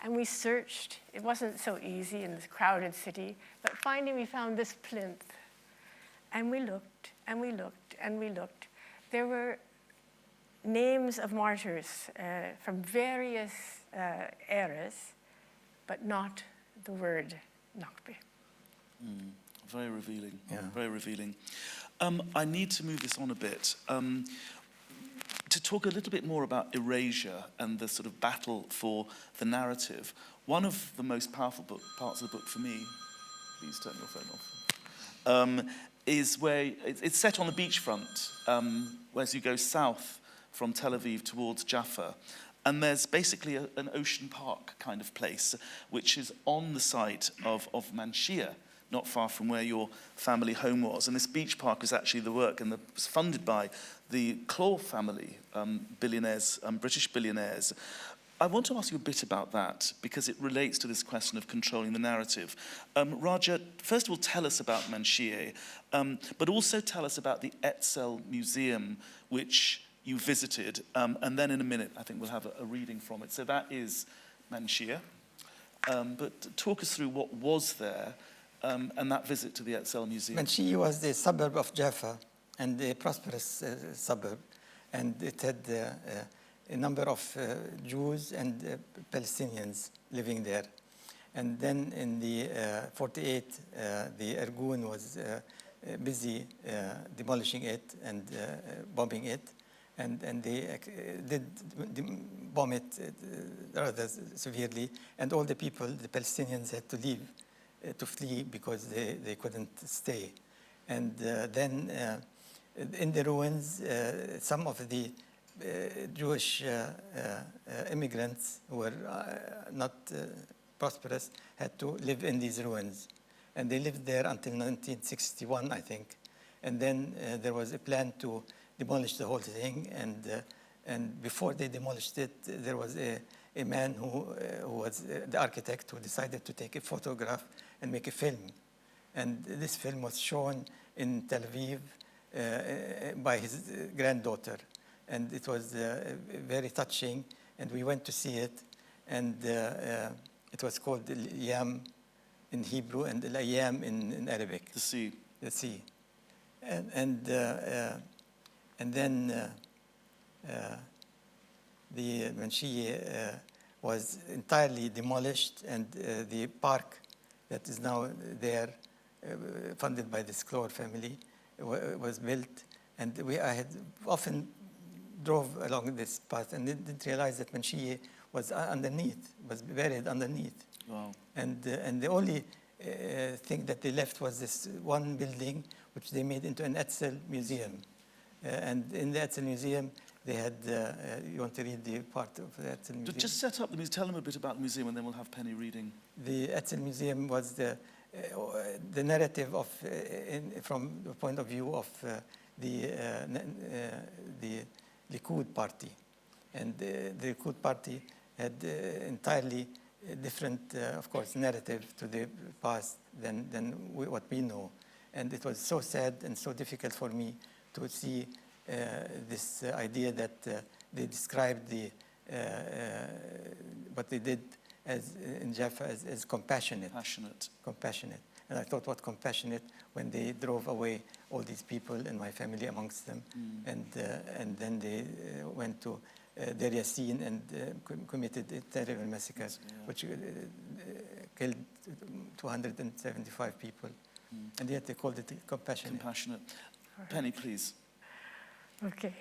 Speaker 4: and we searched. It wasn't so easy in this crowded city, but finally we found this plinth. And we looked, and we looked, and we looked. There were names of martyrs from various eras, but not the word Nakba.
Speaker 2: Very revealing,
Speaker 3: Yeah.
Speaker 2: very revealing. I need to move this on a bit. To talk a little bit more about erasure and the sort of battle for the narrative. One of the most powerful parts of the book for me, please turn your phone off, is where it's set on the beachfront, as you go south from Tel Aviv towards Jaffa. And there's basically an ocean park kind of place, which is on the site of Manshia, not far from where your family home was. And this beach park is actually the work, and was funded by the Claw family, billionaires, British billionaires. I want to ask you a bit about that, because it relates to this question of controlling the narrative. Raja, first of all, tell us about Manshia, but also tell us about the Etzel Museum, which you visited, and then in a minute, I think we'll have a reading from it. So that is Manshia. But talk us through what was there, and that visit to the Etzel Museum.
Speaker 3: Manshia was the suburb of Jaffa, and a prosperous suburb, and it had a number of Jews and Palestinians living there. And then in the 48, the Irgun was busy demolishing it and bombing it. And they did bomb it rather severely. And all the people, the Palestinians, had to leave, to flee because they couldn't stay. And then in the ruins, some of the Jewish immigrants who were not prosperous had to live in these ruins. And they lived there until 1961, I think. And then there was a plan to demolish the whole thing. And before they demolished it, there was a man who was the architect who decided to take a photograph and make a film. And this film was shown in Tel Aviv by his granddaughter. And it was very touching, and we went to see it. And it was called the Yam in Hebrew and the Ayam in Arabic.
Speaker 2: The sea.
Speaker 3: The sea. And then the Manshia was entirely demolished, and the park that is now there, funded by the Sklar family, was built. And I had often drove along this path and didn't realize that Manshia was underneath, was buried underneath.
Speaker 2: Wow.
Speaker 3: And the only thing that they left was this one building, which they made into an Etzel museum. And in the Etzel museum, they had, you want to read the part of the Etzel museum?
Speaker 2: Just set up the museum, tell them a bit about the museum, and then we'll have Penny reading.
Speaker 3: The Etzel museum was the narrative of, from the point of view of the Likud party. And the Likud party had entirely different, of course, narrative to the past than what we know. And it was so sad and so difficult for me to see this idea that they described what they did in Jaffa as compassionate. Compassionate. And I thought, what compassionate when they drove away all these people and my family amongst them. And then they went to Deir Yassin and committed a terrible massacre, which killed 275 people. And yet they called it compassionate.
Speaker 2: Compassionate. Penny, please.
Speaker 4: Okay.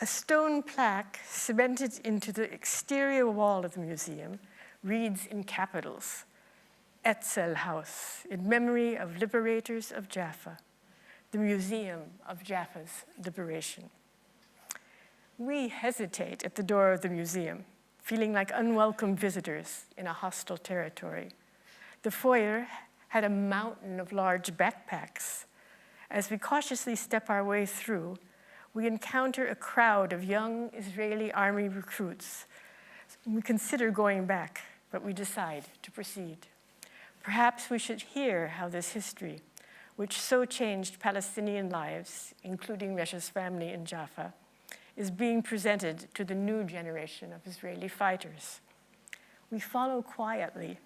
Speaker 4: A stone plaque cemented into the exterior wall of the museum reads in capitals, Etzel House, in memory of liberators of Jaffa, the Museum of Jaffa's Liberation. We hesitate at the door of the museum, feeling like unwelcome visitors in a hostile territory. The foyer had a mountain of large backpacks. As we cautiously step our way through, we encounter a crowd of young Israeli army recruits. We consider going back, but we decide to proceed. Perhaps we should hear how this history, which so changed Palestinian lives, including Resha's family in Jaffa, is being presented to the new generation of Israeli fighters. We follow quietly,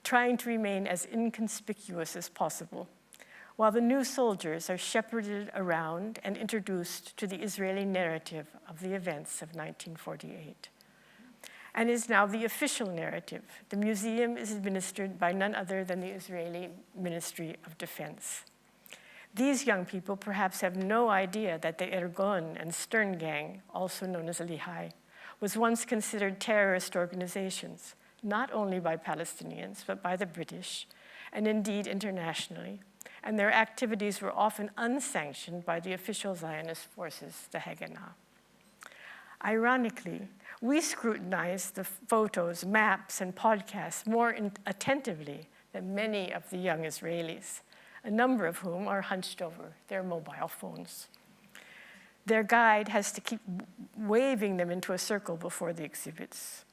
Speaker 4: trying to remain as inconspicuous as possible, while the new soldiers are shepherded around and introduced to the Israeli narrative of the events of 1948. And is now the official narrative. The museum is administered by none other than the Israeli Ministry of Defense. These young people perhaps have no idea that the Ergon and Stern Gang, also known as Lehigh, was once considered terrorist organizations, not only by Palestinians, but by the British, and indeed internationally. And their activities were often unsanctioned by the official Zionist forces, the Haganah. Ironically, we scrutinize the photos, maps, and podcasts more attentively than many of the young Israelis, a number of whom are hunched over their mobile phones. Their guide has to keep waving them into a circle before the exhibits.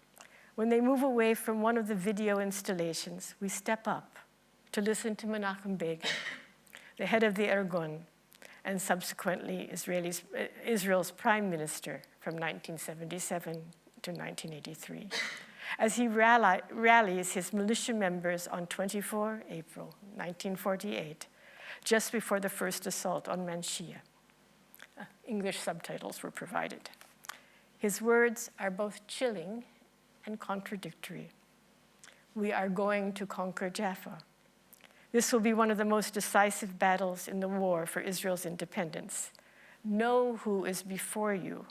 Speaker 4: When they move away from one of the video installations, we step up to listen to Menachem Begin, the head of the Ergon, and subsequently Israel's prime minister from 1977 to 1983, as he rallies his militia members on 24 April 1948, just before the first assault on Manshia. English subtitles were provided. His words are both chilling and contradictory. We are going to conquer Jaffa. This will be one of the most decisive battles in the war for Israel's independence. Know who is before you.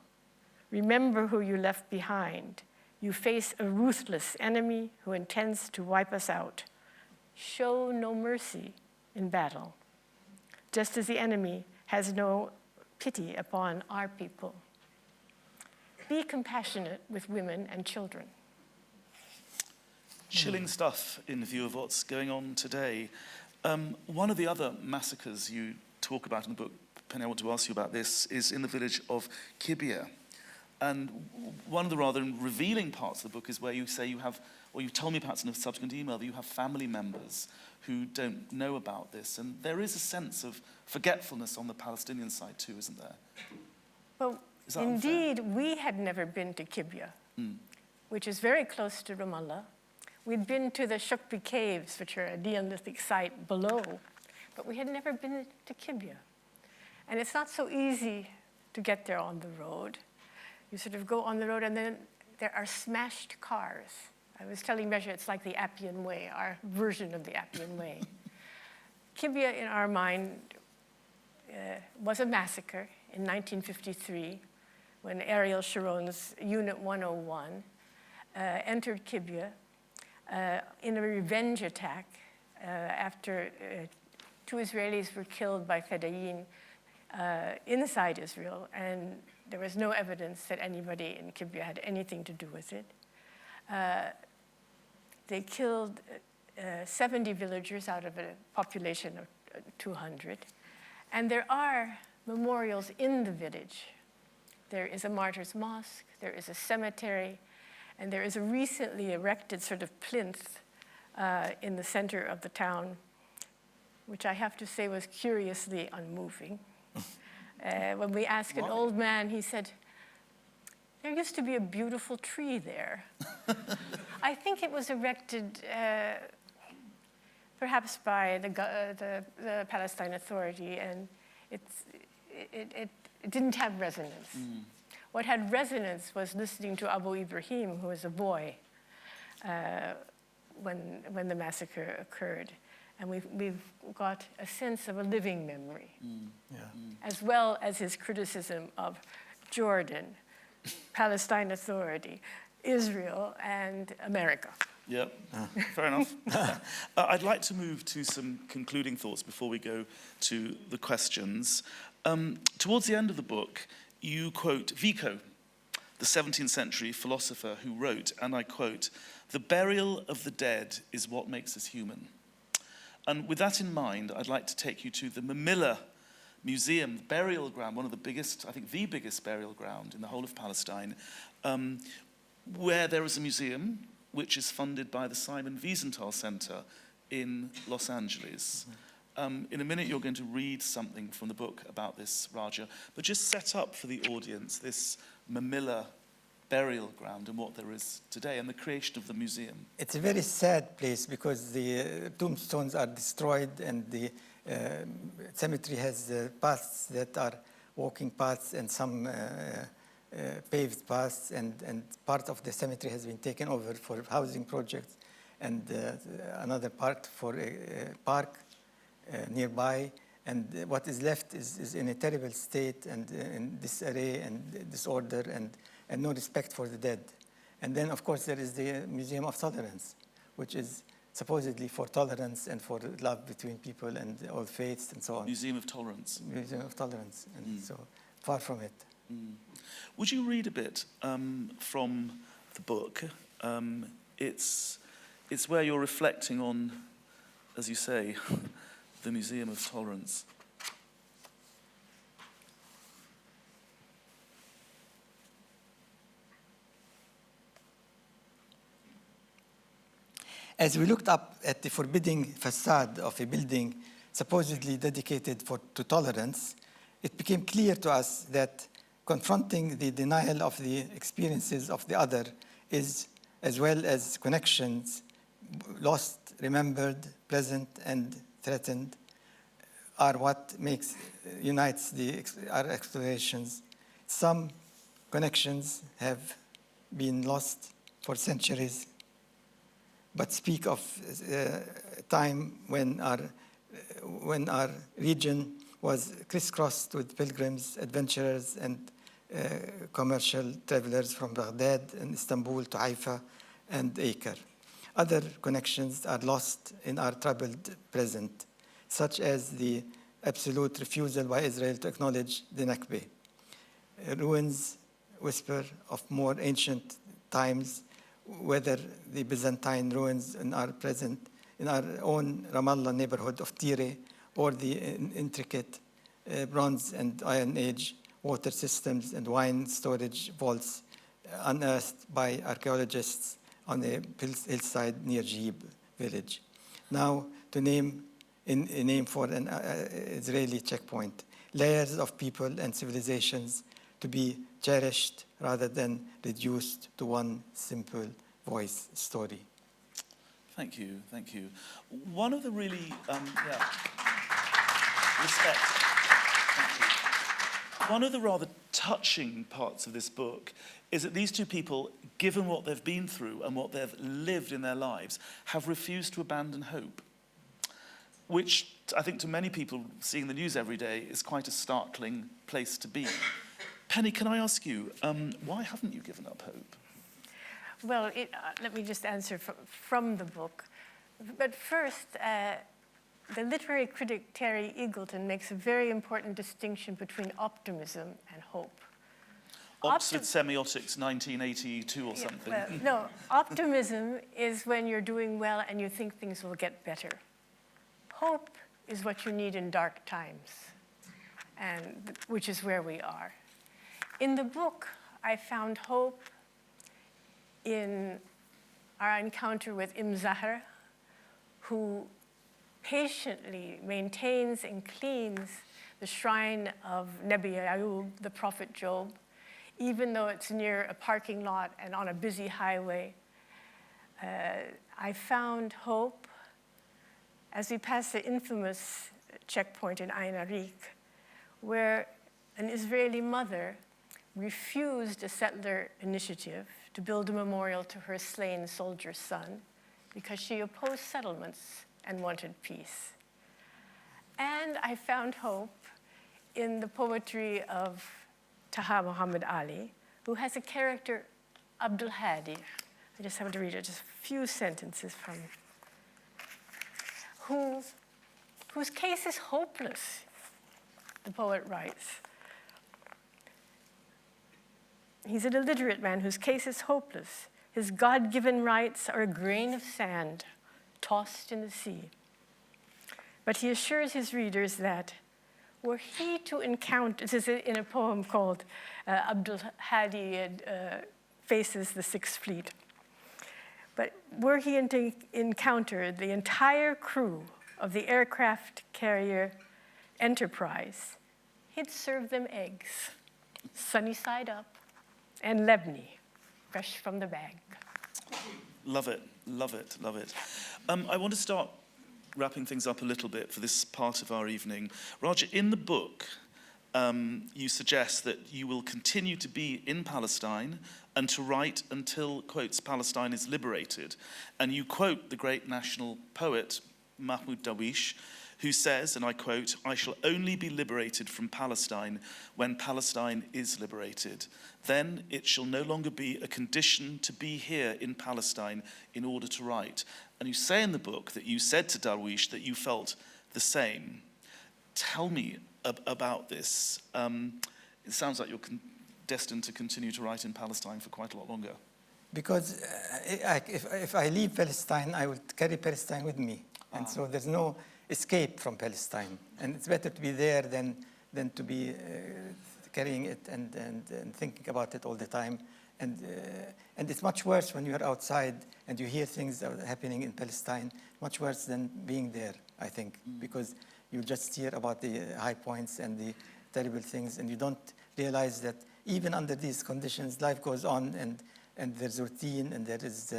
Speaker 4: Remember who you left behind. You face a ruthless enemy who intends to wipe us out. Show no mercy in battle, just as the enemy has no pity upon our people. Be compassionate with women and children.
Speaker 2: Chilling stuff in view of what's going on today. One of the other massacres you talk about in the book, Penny, I want to ask you about this, is in the village of Kibbutz. And one of the rather revealing parts of the book is where you say you have, or you told me perhaps in a subsequent email, that you have family members who don't know about this. And there is a sense of forgetfulness on the Palestinian side too, isn't there?
Speaker 4: Well, indeed, we had never been to Kibbutz, which is very close to Ramallah. We'd been to the Shukbi Caves, which are a Neolithic site below, but we had never been to Kibbutz. And it's not so easy to get there on the road. You sort of go on the road, and then there are smashed cars. I was telling Mesha, it's like the Appian Way, our version of the Appian Way. Kibbutz, in our mind, was a massacre in 1953 when Ariel Sharon's Unit 101 entered Kibbutz in a revenge attack after 2 Israelis were killed by Fedayeen inside Israel, and there was no evidence that anybody in Kibbutz had anything to do with it. They killed 70 villagers out of a population of 200. And there are memorials in the village. There is a martyr's mosque, there is a cemetery, and there is a recently erected sort of plinth in the center of the town, which I have to say was curiously unmoving. When we asked an old man, he said, there used to be a beautiful tree there. I think it was erected perhaps by the Palestine Authority, and it didn't have resonance. Mm. What had resonance was listening to Abu Ibrahim, who was a boy when the massacre occurred. And we've got a sense of a living memory, as well as his criticism of Jordan, Palestine Authority, Israel, and America.
Speaker 2: Yep, fair enough. I'd like to move to some concluding thoughts before we go to the questions. Towards the end of the book, you quote Vico, the 17th century philosopher who wrote, and I quote, "The burial of the dead is what makes us human." And with that in mind, I'd like to take you to the Mamilla Museum, the burial ground, one of the biggest, I think the biggest burial ground in the whole of Palestine, where there is a museum which is funded by the Simon Wiesenthal Center in Los Angeles. In a minute, you're going to read something from the book about this, Raja, but just set up for the audience this Mamilla burial ground and what there is today and the creation of the museum.
Speaker 3: It's a very sad place because the tombstones are destroyed and the cemetery has paths that are walking paths and some paved paths, and part of the cemetery has been taken over for housing projects, and another part for a park nearby, and what is left is in a terrible state and in disarray and disorder and no respect for the dead. And then, of course, there is the Museum of Tolerance, which is supposedly for tolerance and for love between people and all faiths and so on.
Speaker 2: Museum of Tolerance.
Speaker 3: Museum of Tolerance, and so far from it.
Speaker 2: Would you read a bit from the book? It's where you're reflecting on, as you say, the Museum of Tolerance.
Speaker 3: As we looked up at the forbidding facade of a building supposedly dedicated to tolerance, it became clear to us that confronting the denial of the experiences of the other is, as well as connections, lost, remembered, present, and threatened, are what unites our explorations. Some connections have been lost for centuries, but speak of a time when our region was crisscrossed with pilgrims, adventurers, and commercial travelers from Baghdad and Istanbul to Haifa and Acre. Other connections are lost in our troubled present, such as the absolute refusal by Israel to acknowledge the Nakba. Ruins whisper of more ancient times, whether the Byzantine ruins in our own Ramallah neighborhood of Tire, or the intricate Bronze and Iron Age water systems and wine storage vaults unearthed by archaeologists on a hillside near Jib village. Now, to name a name for an Israeli checkpoint, layers of people and civilizations to be cherished rather than reduced to one simple voice story.
Speaker 2: Thank you, thank you. One of the really, respect. Thank you. One of the rather touching parts of this book is that these two people, given what they've been through and what they've lived in their lives, have refused to abandon hope. which I think to many people seeing the news every day is quite a startling place to be. Penny, can I ask you, why haven't you given up hope?
Speaker 4: Well, let me just answer from the book. But first, the literary critic Terry Eagleton makes a very important distinction between optimism and hope.
Speaker 2: Oxford Semiotics, 1982 or something.
Speaker 4: Well, no, optimism is when you're doing well and you think things will get better. Hope is what you need in dark times, and which is where we are. In the book, I found hope in our encounter with Zaher, who patiently maintains and cleans the shrine of Nabi Ayub, the prophet Job, even though it's near a parking lot and on a busy highway. I found hope as we passed the infamous checkpoint in Ain Arik, where an Israeli mother refused a settler initiative to build a memorial to her slain soldier son because she opposed settlements and wanted peace. And I found hope in the poetry of Taha Muhammad Ali, who has a character, Abdul Hadi. I just have to read just a few sentences from whose case is hopeless, the poet writes. He's an illiterate man whose case is hopeless. His God-given rights are a grain of sand tossed in the sea. But he assures his readers that were he to encounter, this is in a poem called Abdul Hadi Faces the Sixth Fleet, but were he to encounter the entire crew of the aircraft carrier Enterprise, he'd serve them eggs, sunny side up, and lebni, fresh from the bag.
Speaker 2: Love it, love it, love it. I want to start wrapping things up a little bit for this part of our evening. Roger, in the book, you suggest that you will continue to be in Palestine and to write until, quotes, Palestine is liberated. And you quote the great national poet, Mahmoud Darwish, who says, and I quote, "I shall only be liberated from Palestine when Palestine is liberated. Then it shall no longer be a condition to be here in Palestine in order to write." And you say in the book that you said to Darwish that you felt the same. Tell me about this. It sounds like you're destined to continue to write in Palestine for quite a lot longer.
Speaker 3: Because if I leave Palestine, I will carry Palestine with me. And so there's no escape from Palestine. And it's better to be there than to be carrying it and thinking about it all the time. And it's much worse when you're outside and you hear things that are happening in Palestine, much worse than being there, I think, because you just hear about the high points and the terrible things, and you don't realize that even under these conditions, life goes on, and there's routine, and there is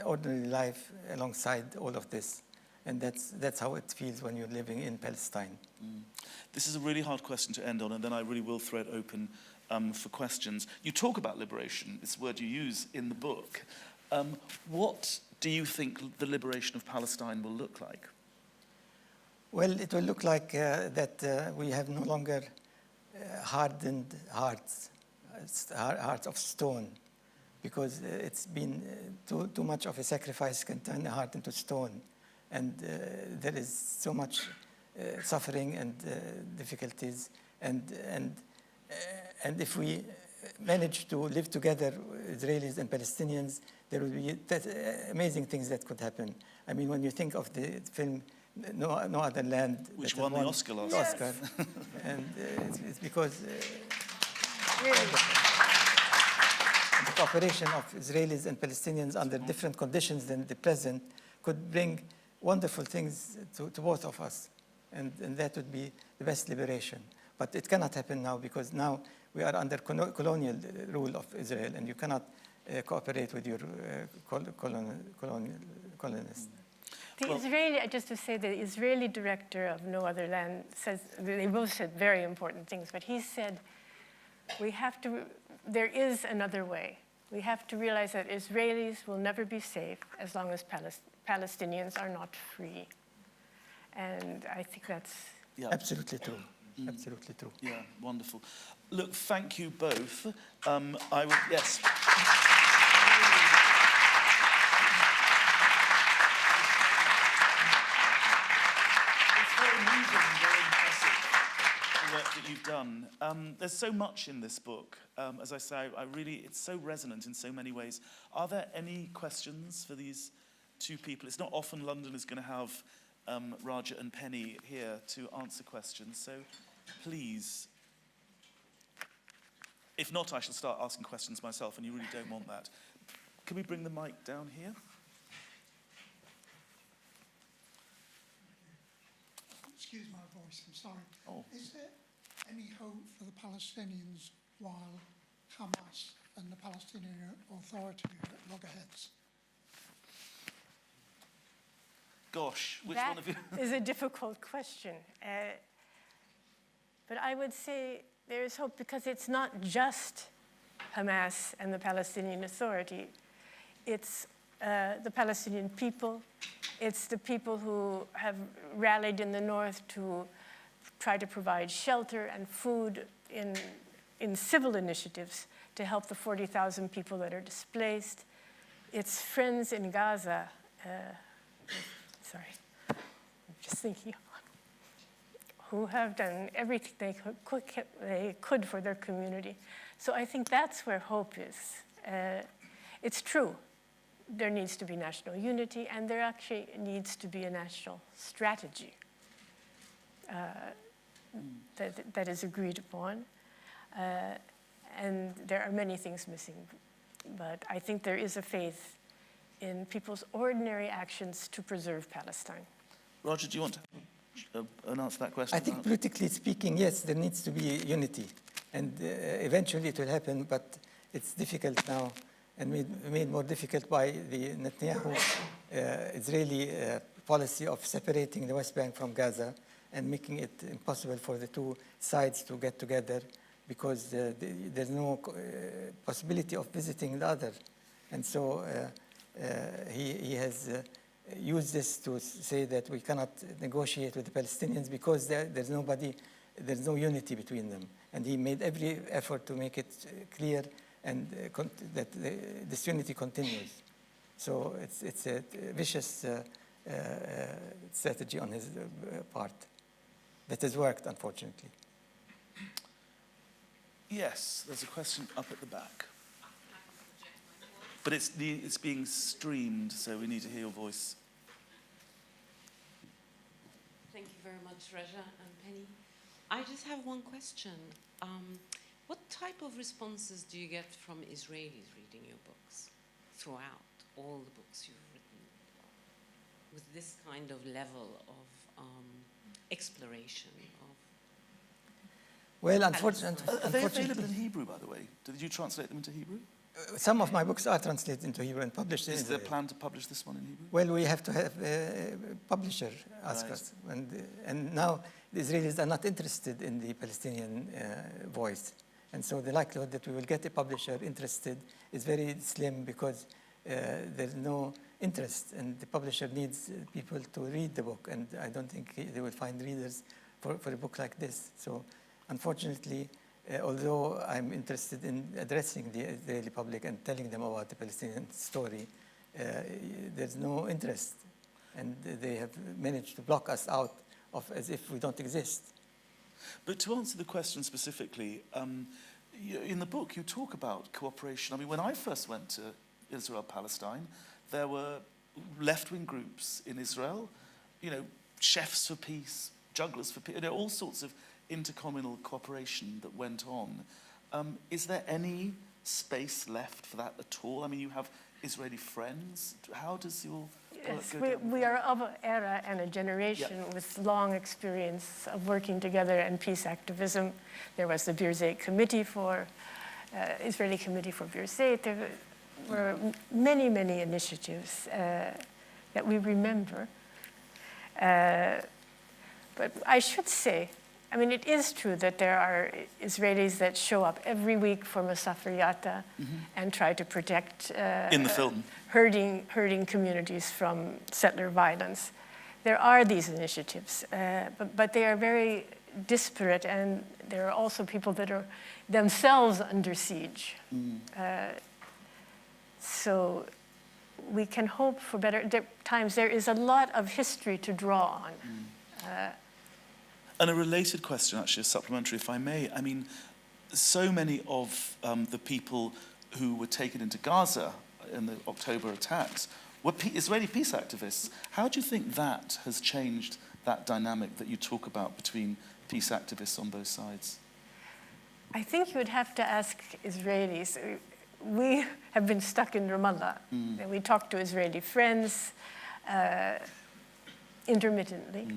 Speaker 3: ordinary life alongside all of this. And that's how it feels when you're living in Palestine.
Speaker 2: This is a really hard question to end on, and then I really will throw it open for questions. You talk about liberation, it's a word you use in the book. What do you think the liberation of Palestine will look like?
Speaker 3: Well, it will look like that we have no longer hardened hearts, hearts of stone, because it's been too much of a sacrifice can turn a heart into stone. And there is so much suffering and difficulties. And if we manage to live together, Israelis and Palestinians, there will be amazing things that could happen. I mean, when you think of the film No Other Land,
Speaker 2: which won the Oscar last
Speaker 3: year. Oscar. And it's because
Speaker 4: Really?
Speaker 3: the cooperation of Israelis and Palestinians under different conditions than the present could bring wonderful things to both of us. And that would be the best liberation. But it cannot happen now, because now we are under colonial rule of Israel, and you cannot cooperate with your colonists.
Speaker 4: The Israeli, just to say, the Israeli director of No Other Land says, they both said very important things, but he said, there is another way. We have to realize that Israelis will never be safe as long as Palestinians are not free. And I think that's...
Speaker 2: Yeah.
Speaker 3: Absolutely true. Absolutely true.
Speaker 2: Yeah, wonderful. Look, thank you both. I would, yes. It's very moving and very impressive, the work that you've done. There's so much in this book. As I say, it's so resonant in so many ways. Are there any questions for these two people? It's not often London is going to have Raja and Penny here to answer questions, so please. If not, I shall start asking questions myself, and you really don't want that. Can we bring the mic down here?
Speaker 5: Excuse my voice, I'm sorry.
Speaker 2: Oh.
Speaker 5: Is there any hope for the Palestinians while Hamas and the Palestinian Authority are at loggerheads?
Speaker 2: Gosh, which
Speaker 4: That
Speaker 2: one of you?
Speaker 4: is a difficult question. But I would say there is hope because it's not just Hamas and the Palestinian Authority. It's the Palestinian people. It's the people who have rallied in the north to try to provide shelter and food in civil initiatives to help the 40,000 people that are displaced. It's friends in Gaza. Sorry, I'm just thinking, who have done everything they could for their community. So I think that's where hope is. It's true, there needs to be national unity, and there actually needs to be a national strategy that is agreed upon. And there are many things missing, but I think there is a faith in people's ordinary actions to preserve Palestine.
Speaker 2: Roger, do you want to answer that question?
Speaker 3: I think politically speaking, yes, there needs to be unity. And eventually it will happen, but it's difficult now and made more difficult by the Netanyahu Israeli policy of separating the West Bank from Gaza and making it impossible for the two sides to get together because there's no possibility of visiting the other. And so he has used this to say that we cannot negotiate with the Palestinians because there's no unity between them. And he made every effort to make it clear and that this unity continues. So it's a vicious strategy on his part that has worked, unfortunately.
Speaker 2: Yes, there's a question up at the back. But it's being streamed, so we need to hear your voice.
Speaker 6: Thank you very much, Raja and Penny. I just have one question. What type of responses do you get from Israelis reading your books throughout all the books you've written with this kind of level of exploration of?
Speaker 3: Well, unfortunately,
Speaker 2: Are they available in Hebrew, by the way? Did you translate them into Hebrew?
Speaker 3: some of my books are translated into Hebrew and published in
Speaker 2: Is there
Speaker 3: Israel.
Speaker 2: a plan to publish this one in Hebrew?
Speaker 3: Well, we have to have a publisher ask us. And now the Israelis are not interested in the Palestinian voice. And so the likelihood that we will get a publisher interested is very slim because there's no interest. And the publisher needs people to read the book. And I don't think they will find readers for a book like this. So unfortunately, although I'm interested in addressing the Israeli public and telling them about the Palestinian story, there's no interest. And they have managed to block us out of as if we don't exist.
Speaker 2: But to answer the question specifically, in the book you talk about cooperation. I mean, when I first went to Israel, Palestine, there were left-wing groups in Israel, you know, chefs for peace, jugglers for peace, you know, all sorts of intercommunal cooperation that went on. Is there any space left for that at all? I mean, you have Israeli friends. How does your work
Speaker 4: Yes,
Speaker 2: go down?
Speaker 4: we are of an era and a generation with long experience of working together in peace activism. There was the Birzeit Committee for, Israeli Committee for Birzeit. There were many, many initiatives that we remember. But I should say, I mean, it is true that there are Israelis that show up every week for Masafer Yatta and try to protect
Speaker 2: In the film.
Speaker 4: hurting communities from settler violence. there are these initiatives, but they are very disparate, and there are also people that are themselves under siege. So we can hope for better times. There is a lot of history to draw on.
Speaker 2: And a related question, actually, a supplementary, if I may. I mean, so many of the people who were taken into Gaza in the October attacks were Israeli peace activists. How do you think that has changed that dynamic that you talk about between peace activists on both sides?
Speaker 4: I think you would have to ask Israelis. We have been stuck in Ramallah, and we talk to Israeli friends intermittently,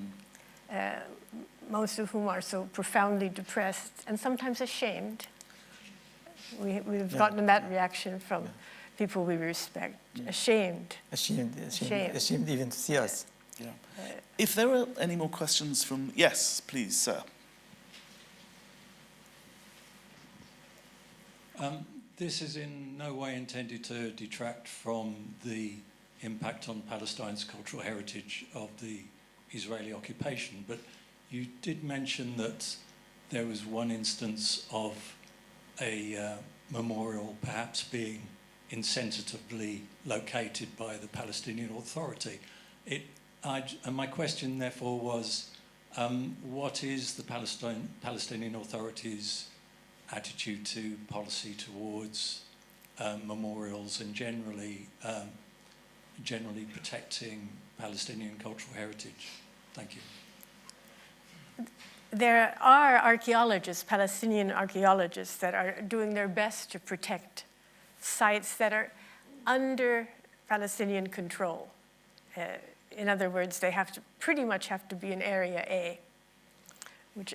Speaker 4: most of whom are so profoundly depressed and sometimes ashamed. We've gotten that reaction from people we respect. Ashamed
Speaker 3: Ashamed even to see us.
Speaker 2: Yeah. If there are any more questions from... Yes, please, sir.
Speaker 7: This is in no way intended to detract from the impact on Palestine's cultural heritage of the Israeli occupation, but you did mention that there was one instance of a memorial perhaps being insensitively located by the Palestinian Authority. And my question therefore was, what is the Palestinian Authority's attitude to policy towards memorials and generally protecting Palestinian cultural heritage? Thank you.
Speaker 4: There are archaeologists, Palestinian archaeologists, that are doing their best to protect sites that are under Palestinian control. In other words, they pretty much have to be in Area A.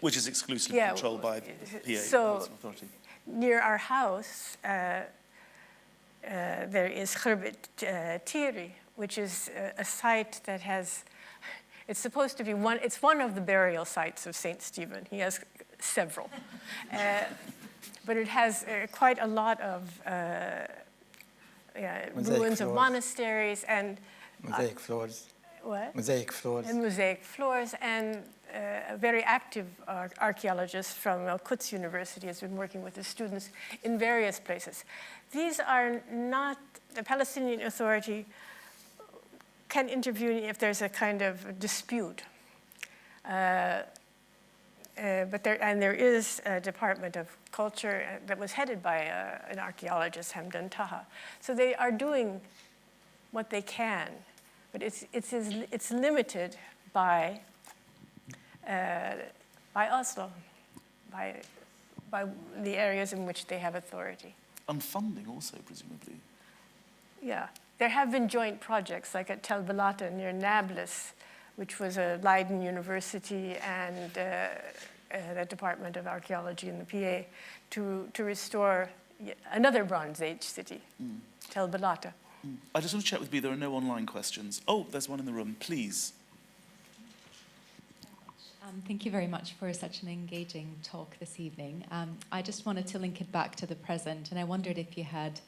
Speaker 2: Which is exclusively controlled by PA,
Speaker 4: so
Speaker 2: Palestinian Authority.
Speaker 4: Near our house, there is Khirbet Tiri, which is a site that has, it's supposed to be it's one of the burial sites of St. Stephen. He has several. But it has quite a lot of ruins of monasteries and
Speaker 3: mosaic floors.
Speaker 4: What?
Speaker 3: Mosaic floors.
Speaker 4: And mosaic floors, and a very active archaeologist from Al-Quds University has been working with the students in various places. These are not, the Palestinian Authority can intervene if there's a kind of dispute. But there is a Department of Culture that was headed by an archaeologist, Hamdan Taha. So they are doing what they can, but it's limited by Oslo, by the areas in which they have authority.
Speaker 2: And funding also, presumably.
Speaker 4: Yeah, there have been joint projects, like at Tel Balata near Nablus, which was a Leiden University and the Department of Archaeology in the PA, to restore another Bronze Age city, Tel Balata.
Speaker 2: I just want to check with you, there are no online questions. Oh, there's one in the room, please.
Speaker 8: Thank you very much for such an engaging talk this evening. I just wanted to link it back to the present, and I wondered if you had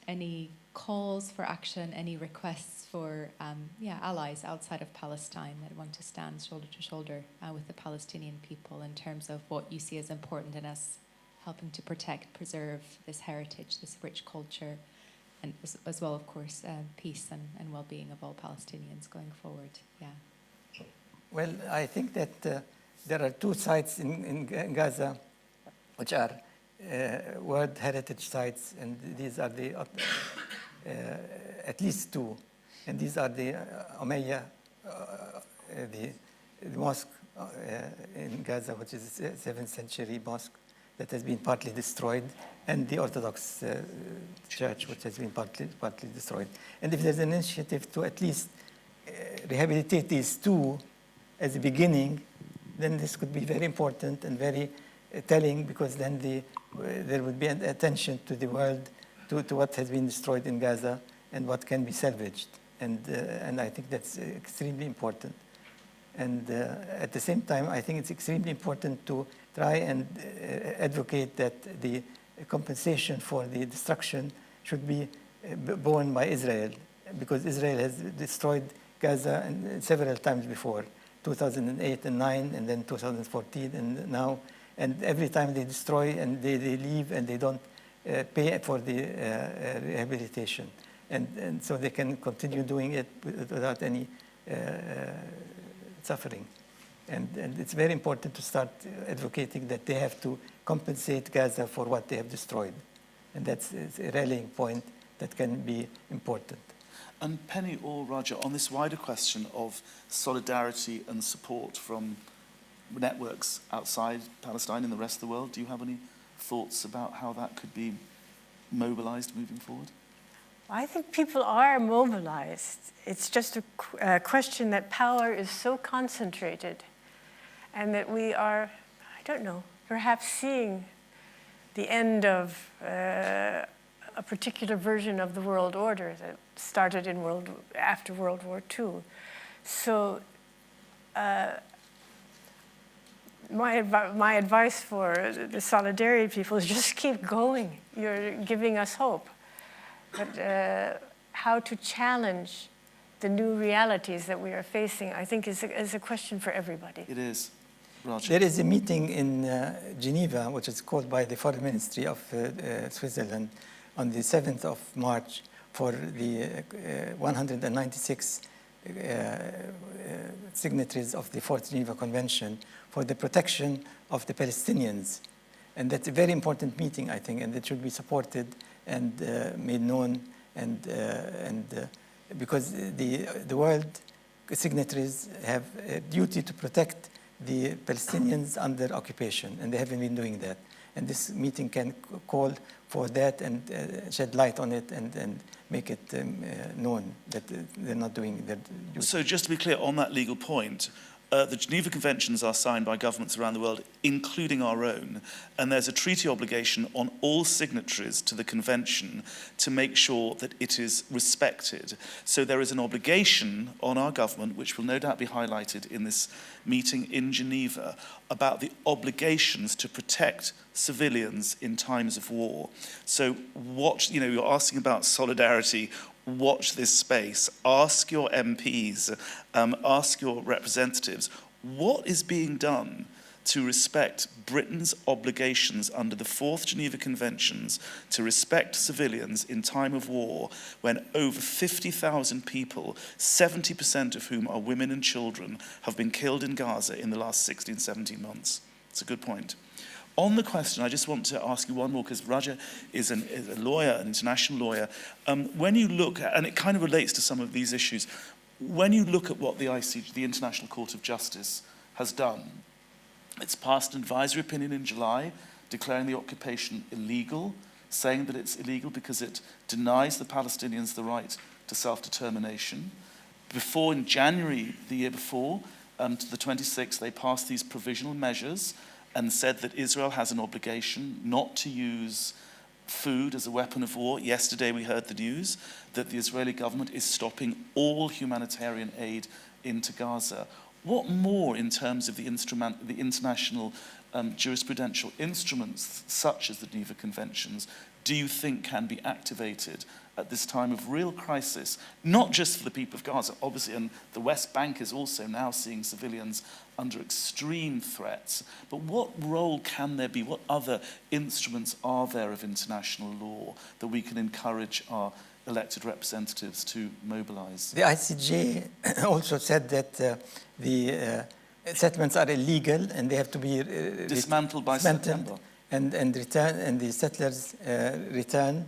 Speaker 8: any calls for action, any requests for allies outside of Palestine that want to stand shoulder to shoulder with the Palestinian people in terms of what you see as important in us helping to protect, preserve this heritage, this rich culture, and as well, of course, peace and well-being of all Palestinians going forward. Yeah.
Speaker 3: Well, I think that there are two sites in Gaza which are World Heritage Sites, and these are the at least two, and these are the Umayyad, the mosque in Gaza, which is a 7th century mosque that has been partly destroyed, and the Orthodox church, which has been partly destroyed. And if there's an initiative to at least rehabilitate these two as a beginning, then this could be very important and very telling, because then there would be an attention to the world, to what has been destroyed in Gaza and what can be salvaged. And I think that's extremely important. And at the same time, I think it's extremely important to try and advocate that the compensation for the destruction should be borne by Israel, because Israel has destroyed Gaza and several times before, 2008 and 9, and then 2014 and now. And every time they destroy and they leave and they don't pay for the rehabilitation. And so they can continue doing it without any suffering. And it's very important to start advocating that they have to compensate Gaza for what they have destroyed. And that's a rallying point that can be important.
Speaker 2: And Penny or Raja, on this wider question of solidarity and support from networks outside Palestine and the rest of the world, do you have any thoughts about how that could be mobilized moving forward?
Speaker 4: I think people are mobilized. It's just a question that power is so concentrated and that we are, I don't know, perhaps seeing the end of a particular version of the world order that started in after World War II. So my advice for the solidarity people is just keep going. You're giving us hope. But how to challenge the new realities that we are facing, I think, is a question for everybody.
Speaker 2: It is. Roger.
Speaker 3: There is a meeting in Geneva, which is called by the Foreign Ministry of Switzerland, on the 7th of March for the 196 signatories of the Fourth Geneva Convention for the protection of the Palestinians. And that's a very important meeting, I think, and it should be supported and made known, and because the world signatories have a duty to protect the Palestinians under occupation, and they haven't been doing that. And this meeting can call for that and shed light on it and make it known that they're not doing their duty.
Speaker 2: So just to be clear on that legal point, the Geneva Conventions are signed by governments around the world, including our own, and there's a treaty obligation on all signatories to the convention to make sure that it is respected. So there is an obligation on our government, which will no doubt be highlighted in this meeting in Geneva, about the obligations to protect civilians in times of war. So you're asking about solidarity. Watch this space, ask your MPs, ask your representatives, what is being done to respect Britain's obligations under the Fourth Geneva Conventions to respect civilians in time of war when over 50,000 people, 70% of whom are women and children, have been killed in Gaza in the last 16, 17 months? It's a good point. On the question, I just want to ask you one more, because Raja is a lawyer, an international lawyer. When you look at, and it kind of relates to some of these issues, when you look at what the ICJ, the International Court of Justice, has done, it's passed an advisory opinion in July declaring the occupation illegal, saying that it's illegal because it denies the Palestinians the right to self-determination. Before, in January the year before, to the 26th, they passed these provisional measures and said that Israel has an obligation not to use food as a weapon of war. Yesterday we heard the news that the Israeli government is stopping all humanitarian aid into Gaza. What more in terms of the international jurisprudential instruments, such as the Geneva Conventions, do you think can be activated at this time of real crisis, not just for the people of Gaza, obviously, and the West Bank is also now seeing civilians under extreme threats, but what role can there be, what other instruments are there of international law that we can encourage our elected representatives to mobilize?
Speaker 3: The ICJ also said that the settlements are illegal and they have to be
Speaker 2: dismantled by September.
Speaker 3: And return, and the settlers returned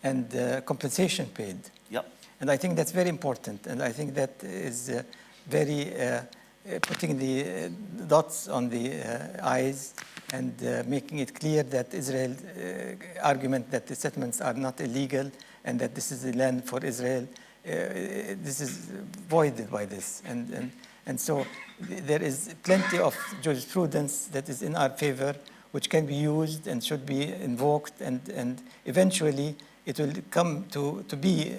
Speaker 3: and compensation paid.
Speaker 2: Yep.
Speaker 3: And I think that's very important, and I think that is very putting the dots on the I's and making it clear that Israel's argument that the settlements are not illegal and that this is the land for Israel, this is voided by this. And so there is plenty of jurisprudence that is in our favor, which can be used and should be invoked, and eventually it will come to be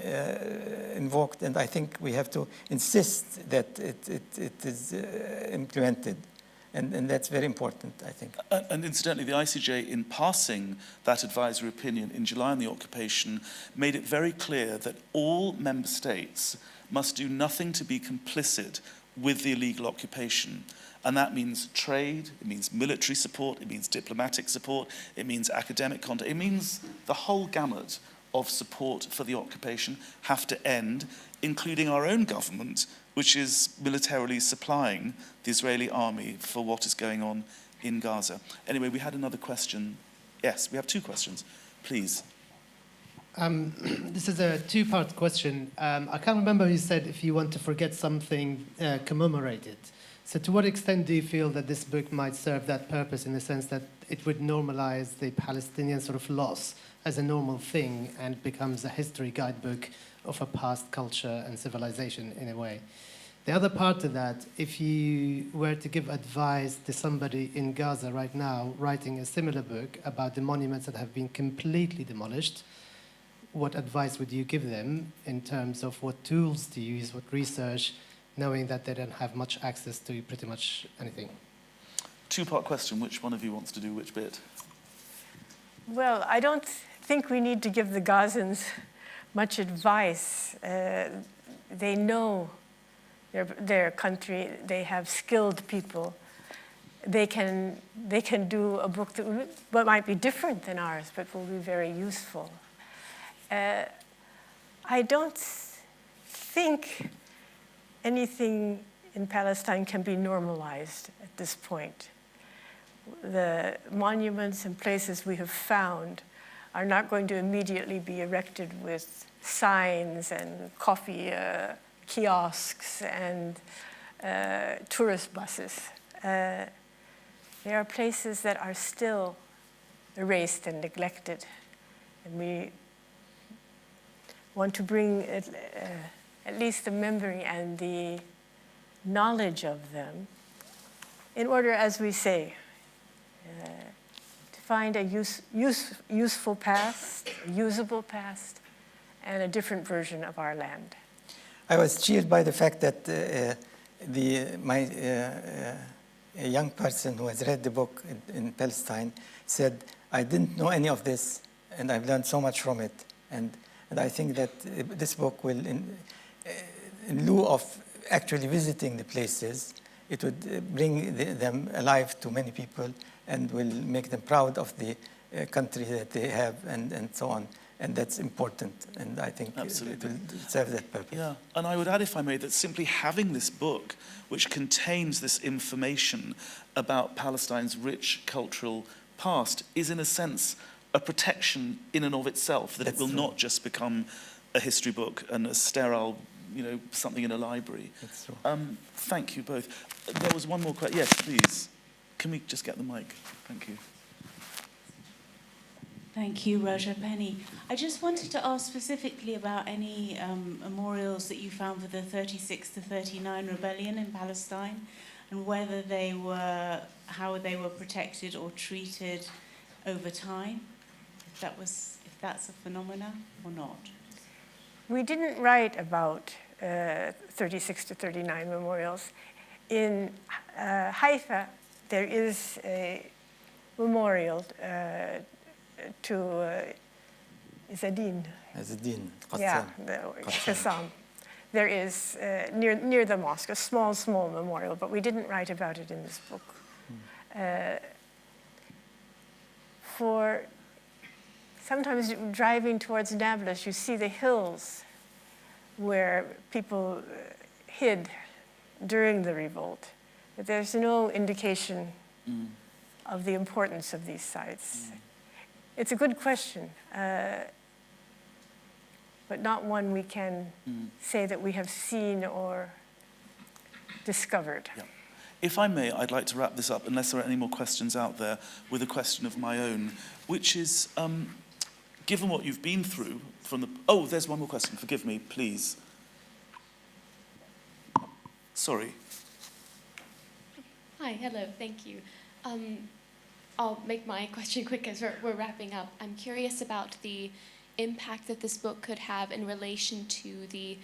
Speaker 3: invoked, and I think we have to insist that it is implemented. And that's very important, I think.
Speaker 2: And incidentally, the ICJ, in passing that advisory opinion in July on the occupation, made it very clear that all member states must do nothing to be complicit with the illegal occupation. And that means trade, it means military support, it means diplomatic support, it means academic contact, it means the whole gamut of support for the occupation have to end, including our own government, which is militarily supplying the Israeli army for what is going on in Gaza. Anyway, we had another question. Yes, we have two questions. Please.
Speaker 9: This is a two-part question. I can't remember who said if you want to forget something, commemorate it. So to what extent do you feel that this book might serve that purpose, in the sense that it would normalize the Palestinian sort of loss as a normal thing and becomes a history guidebook of a past culture and civilization in a way? The other part of that, if you were to give advice to somebody in Gaza right now writing a similar book about the monuments that have been completely demolished, what advice would you give them in terms of what tools to use, what research, knowing that they don't have much access to pretty much anything?
Speaker 2: Two-part question. Which one of you wants to do which bit?
Speaker 4: Well, I don't think we need to give the Gazans much advice. They know their country. They have skilled people. They can do a book that might be different than ours, but will be very useful. I don't think anything in Palestine can be normalized at this point. The monuments and places we have found are not going to immediately be erected with signs and coffee kiosks and tourist buses. There are places that are still erased and neglected, and we want to bring at least the memory and the knowledge of them in order, as we say, to find a useful past, a usable past, and a different version of our land.
Speaker 3: I was cheered by the fact that a young person who has read the book in Palestine said, I didn't know any of this, and I've learned so much from it. And I think that this book will, in lieu of actually visiting the places, it would bring them alive to many people and will make them proud of the country that they have and so on. And that's important, and I think
Speaker 2: Absolutely.
Speaker 3: it will serve that purpose.
Speaker 2: Yeah, and I would add, if I may, that simply having this book, which contains this information about Palestine's rich cultural past, is in a sense a protection in and of itself, that
Speaker 3: That's
Speaker 2: it will
Speaker 3: true.
Speaker 2: not just become a history book and a sterile, something in a library.
Speaker 3: That's true.
Speaker 2: Thank you both. There was one more question. Yes, please. Can we just get the mic? Thank you.
Speaker 10: Thank you, Raja Penny. I just wanted to ask specifically about any memorials that you found for the 36 to 39 rebellion in Palestine, and whether how they were protected or treated over time, if that's a phenomena or not.
Speaker 4: We didn't write about 36 to 39 memorials. In Haifa, there is a memorial to Izzadin.
Speaker 3: Izzadin Qassam.
Speaker 4: Yeah, Qassam. There is near the mosque, a small memorial, but we didn't write about it in this book. For sometimes driving towards Nablus, you see the hills where people hid during the revolt. But there's no indication of the importance of these sites. It's a good question, but not one we can say that we have seen or discovered.
Speaker 2: Yeah. If I may, I'd like to wrap this up, unless there are any more questions out there, with a question of my own, which is, given what you've been through from the... Oh, there's one more question. Forgive me, please. Sorry.
Speaker 11: Hi, hello, thank you. I'll make my question quick as we're wrapping up. I'm curious about the impact that this book could have in relation to the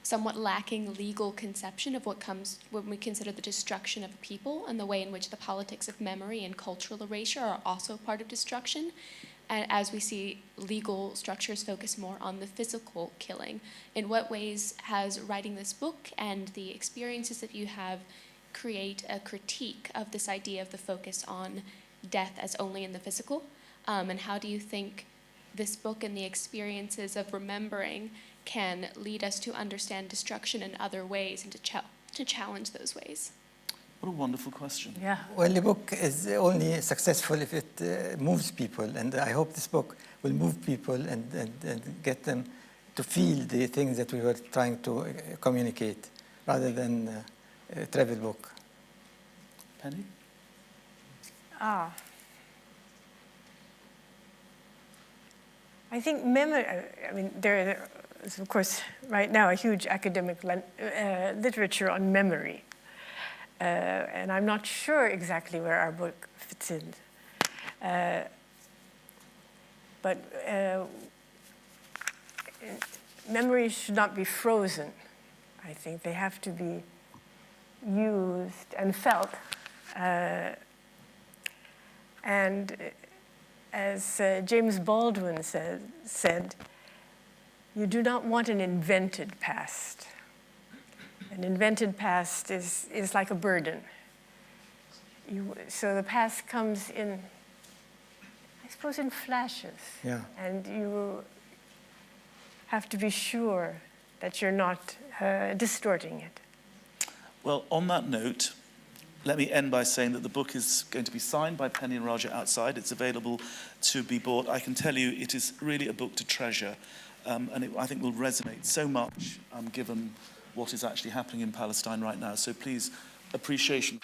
Speaker 11: somewhat lacking legal conception of what comes when we consider the destruction of a people and the way in which the politics of memory and cultural erasure are also part of destruction. And as we see legal structures focus more on the physical killing, in what ways has writing this book and the experiences that you have create a critique of this idea of the focus on death as only in the physical? And how do you think this book and the experiences of remembering can lead us to understand destruction in other ways and to challenge those ways?
Speaker 2: What a wonderful question.
Speaker 1: Yeah.
Speaker 3: Well, the book is only successful if it moves people, and I hope this book will move people and get them to feel the things that we were trying to communicate, rather than a travel book.
Speaker 2: Penny?
Speaker 4: I think memory, I mean, there is, of course, right now a huge academic literature on memory. And I'm not sure exactly where our book fits in. But memories should not be frozen. I think they have to be used and felt. And as James Baldwin said, you do not want an invented past. An invented past is like a burden. So the past comes in, I suppose, in flashes.
Speaker 3: Yeah.
Speaker 4: And you have to be sure that you're not distorting it.
Speaker 2: Well, on that note, let me end by saying that the book is going to be signed by Penny and Raja outside. It's available to be bought. I can tell you it is really a book to treasure, and it, I think, will resonate so much given what is actually happening in Palestine right now. So please, appreciation.